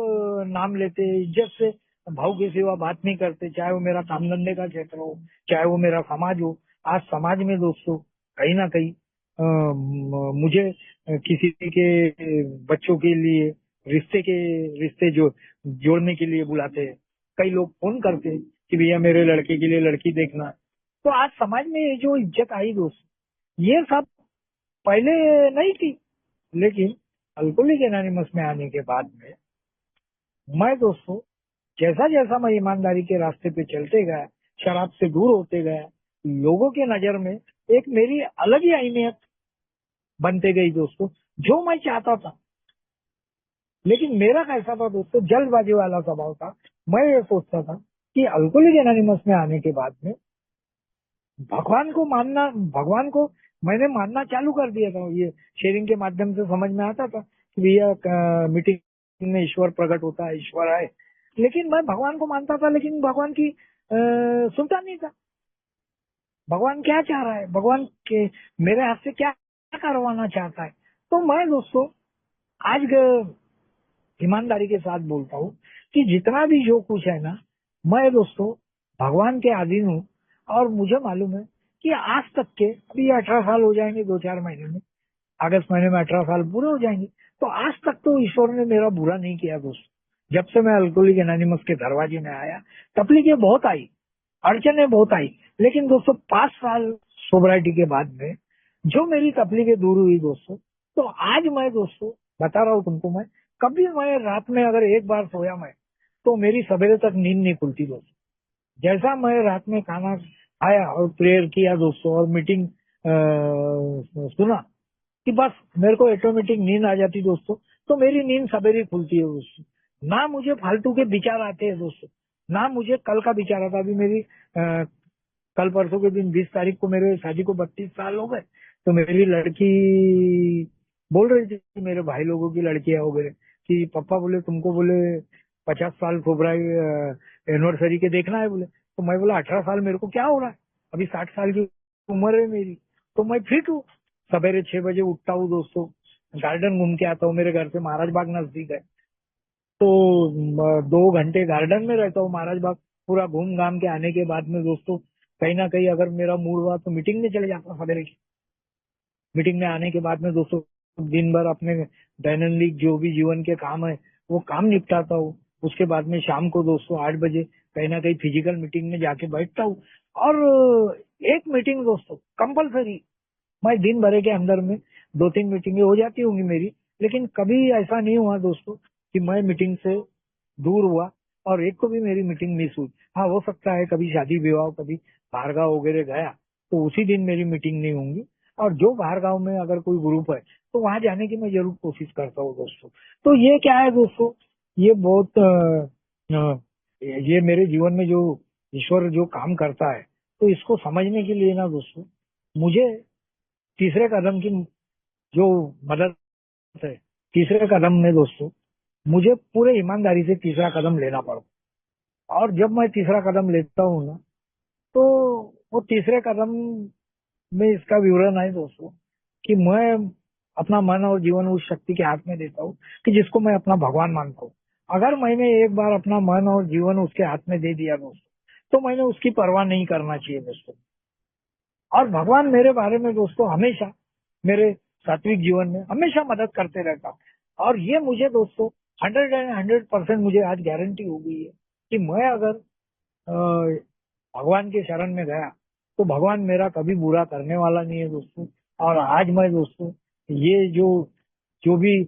नाम लेते, इज्जत से भाव के सिवा बात नहीं करते, चाहे वो मेरा काम धंधे का क्षेत्र हो, चाहे वो मेरा समाज हो। आज समाज में दोस्तों कहीं ना कहीं मुझे किसी के बच्चों के लिए रिश्ते जो जोड़ने के लिए बुलाते हैं। कई लोग फोन करते हैं कि भैया मेरे लड़के के लिए लड़की देखना। तो आज समाज में ये जो इज्जत आई दोस्त, ये सब पहले नहीं थी। लेकिन अल्कोहलिक एनोनिमस में आने के बाद में मैं दोस्तों जैसा जैसा मैं ईमानदारी के रास्ते पे चलते गया, शराब से दूर होते गया, लोगों के नजर में एक मेरी अलग ही अहमियत बनते गई दोस्तों, जो मैं चाहता था। लेकिन मेरा कैसा था दोस्तों, जल्दबाजी वाला स्वभाव था। मैं ये सोचता था कि अल्कोहलिक एनोनिमस में आने के बाद में भगवान को मैंने मानना चालू कर दिया था। ये शेयरिंग के माध्यम से समझ में आता था कि भैया मीटिंग में ईश्वर प्रकट होता है, ईश्वर आए। लेकिन मैं भगवान को मानता था, लेकिन भगवान की सुनता नहीं था। भगवान क्या चाह रहा है, भगवान के मेरे हाथ से क्या करवाना चाहता है। तो मैं दोस्तों आज ईमानदारी के साथ बोलता हूँ कि जितना भी जो कुछ है ना, मैं दोस्तों भगवान के अधीन हूँ। और मुझे मालूम है कि आज तक के अभी 18 साल हो जाएंगे 2-4 महीने में, अगस्त महीने में 18 साल पूरे हो जाएंगे। तो आज तक तो ईश्वर ने मेरा बुरा नहीं किया दोस्तों। जब से मैं अल्कोहलिक एनोनिमस के दरवाजे में आया, तकलीफें बहुत आई, अड़चने बहुत आई, लेकिन दोस्तों 5 साल सोबराइटी के बाद में जो मेरी तकलीफें दूर हुई दोस्तों। तो आज मैं दोस्तों बता रहा हूँ तुमको, मैं कभी मैं रात में अगर एक बार सोया मैं, तो मेरी सवेरे तक नींद नहीं खुलती दोस्तों। जैसा मैं रात में खाना खाया और प्रेयर किया दोस्तों और मीटिंग सुना, कि बस मेरे को ऑटोमेटिक नींद आ जाती दोस्तों। तो मेरी नींद सवेरे खुलती है दोस्तों। ना मुझे फालतू के विचार आते हैं दोस्तों, ना मुझे कल का विचार आता। अभी मेरी कल परसों के दिन 20 तारीख को मेरे शादी को 32 साल हो गए। तो मेरी लड़की बोल रही थी कि मेरे भाई लोगों की लड़कियां हो गए कि पापा बोले तुमको बोले 50 साल फुबराई एनिवर्सरी के देखना है बोले। तो मैं बोला 18 साल मेरे को क्या हो रहा है, अभी 60 साल की उम्र है मेरी, तो मैं फिट हूँ। सवेरे 6 बजे उठता हूँ दोस्तों, गार्डन घूम के आता हूँ, मेरे घर से महाराज बाग नजदीक है। तो 2 घंटे गार्डन में रहता हूँ, महाराज बाग पूरा घूम घाम के आने के बाद में दोस्तों कहीं ना कहीं अगर मेरा मूड हुआ तो मीटिंग में चले जाता हूँ। सवेरे की मीटिंग में आने के बाद में दोस्तों दिन भर अपने दैनंदिन जो भी जीवन के काम है वो काम निपटाता हूँ। उसके बाद में शाम को दोस्तों 8 बजे कहीं ना कहीं फिजिकल मीटिंग में जाके बैठता हूँ। और एक मीटिंग दोस्तों कंपलसरी, मैं दिन भर के अंदर में 2-3 मीटिंगें हो जाती होंगी मेरी, लेकिन कभी ऐसा नहीं हुआ दोस्तों कि मैं मीटिंग से दूर हुआ और एक को भी मेरी मीटिंग मिस हुई। हाँ, हो सकता है कभी शादी विवाह, कभी बाहरगांव वगैरह गया तो उसी दिन मेरी मीटिंग नहीं होंगी। और जो बाहर गांव में अगर कोई ग्रुप है तो वहां जाने की मैं जरूर कोशिश करता हूँ दोस्तों। तो ये क्या है दोस्तों, ये बहुत ये मेरे जीवन में जो ईश्वर जो काम करता है, तो इसको समझने के लिए ना दोस्तों मुझे तीसरे कदम की जो मदद है, तीसरे कदम में दोस्तों मुझे पूरे ईमानदारी से तीसरा कदम लेना पड़ा। और जब मैं तीसरा कदम लेता हूँ ना, तो वो तीसरे कदम में इसका विवरण है दोस्तों कि मैं अपना मन और जीवन उस शक्ति के हाथ में देता हूँ कि जिसको मैं अपना भगवान मानता हूँ। अगर मैंने एक बार अपना मन और जीवन उसके हाथ में दे दिया दोस्तों, तो मैंने उसकी परवाह नहीं करना चाहिए दोस्तों। और भगवान मेरे बारे में दोस्तों हमेशा मेरे सात्विक जीवन में हमेशा मदद करते रहता। और ये मुझे दोस्तों 100% मुझे आज गारंटी हो गई है कि मैं अगर भगवान के शरण में गया तो भगवान मेरा कभी बुरा करने वाला नहीं है दोस्तों। और आज मैं दोस्तों ये जो जो भी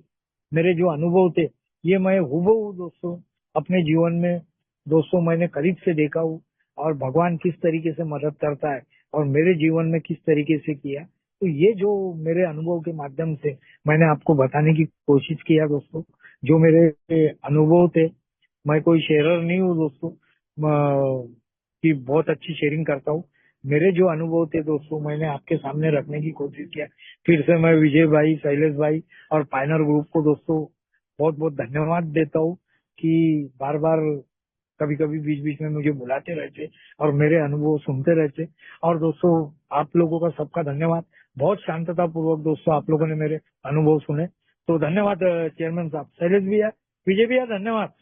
मेरे जो अनुभव थे, ये मैं हूबहू दोस्तों अपने जीवन में दोस्तों मैंने करीब से देखा हूँ। और भगवान किस तरीके से मदद करता है और मेरे जीवन में किस तरीके से किया, तो ये जो मेरे अनुभव के माध्यम से मैंने आपको बताने की कोशिश किया दोस्तों। जो मेरे अनुभव थे, मैं कोई शेयरर नहीं हूँ दोस्तों, कि बहुत अच्छी शेयरिंग करता हूँ। मेरे जो अनुभव थे दोस्तों मैंने आपके सामने रखने की कोशिश किया। फिर से मैं विजय भाई, शैलेश भाई और पायनर ग्रुप को दोस्तों बहुत बहुत धन्यवाद देता हूँ कि बार बार कभी कभी बीच बीच में मुझे बुलाते रहते और मेरे अनुभव सुनते रहते। और दोस्तों आप लोगों का सबका धन्यवाद। बहुत शांतता पूर्वक दोस्तों आप लोगों ने मेरे अनुभव सुने, तो धन्यवाद चेयरमैन साहब, शैलेश भैया, विजय भैया, धन्यवाद।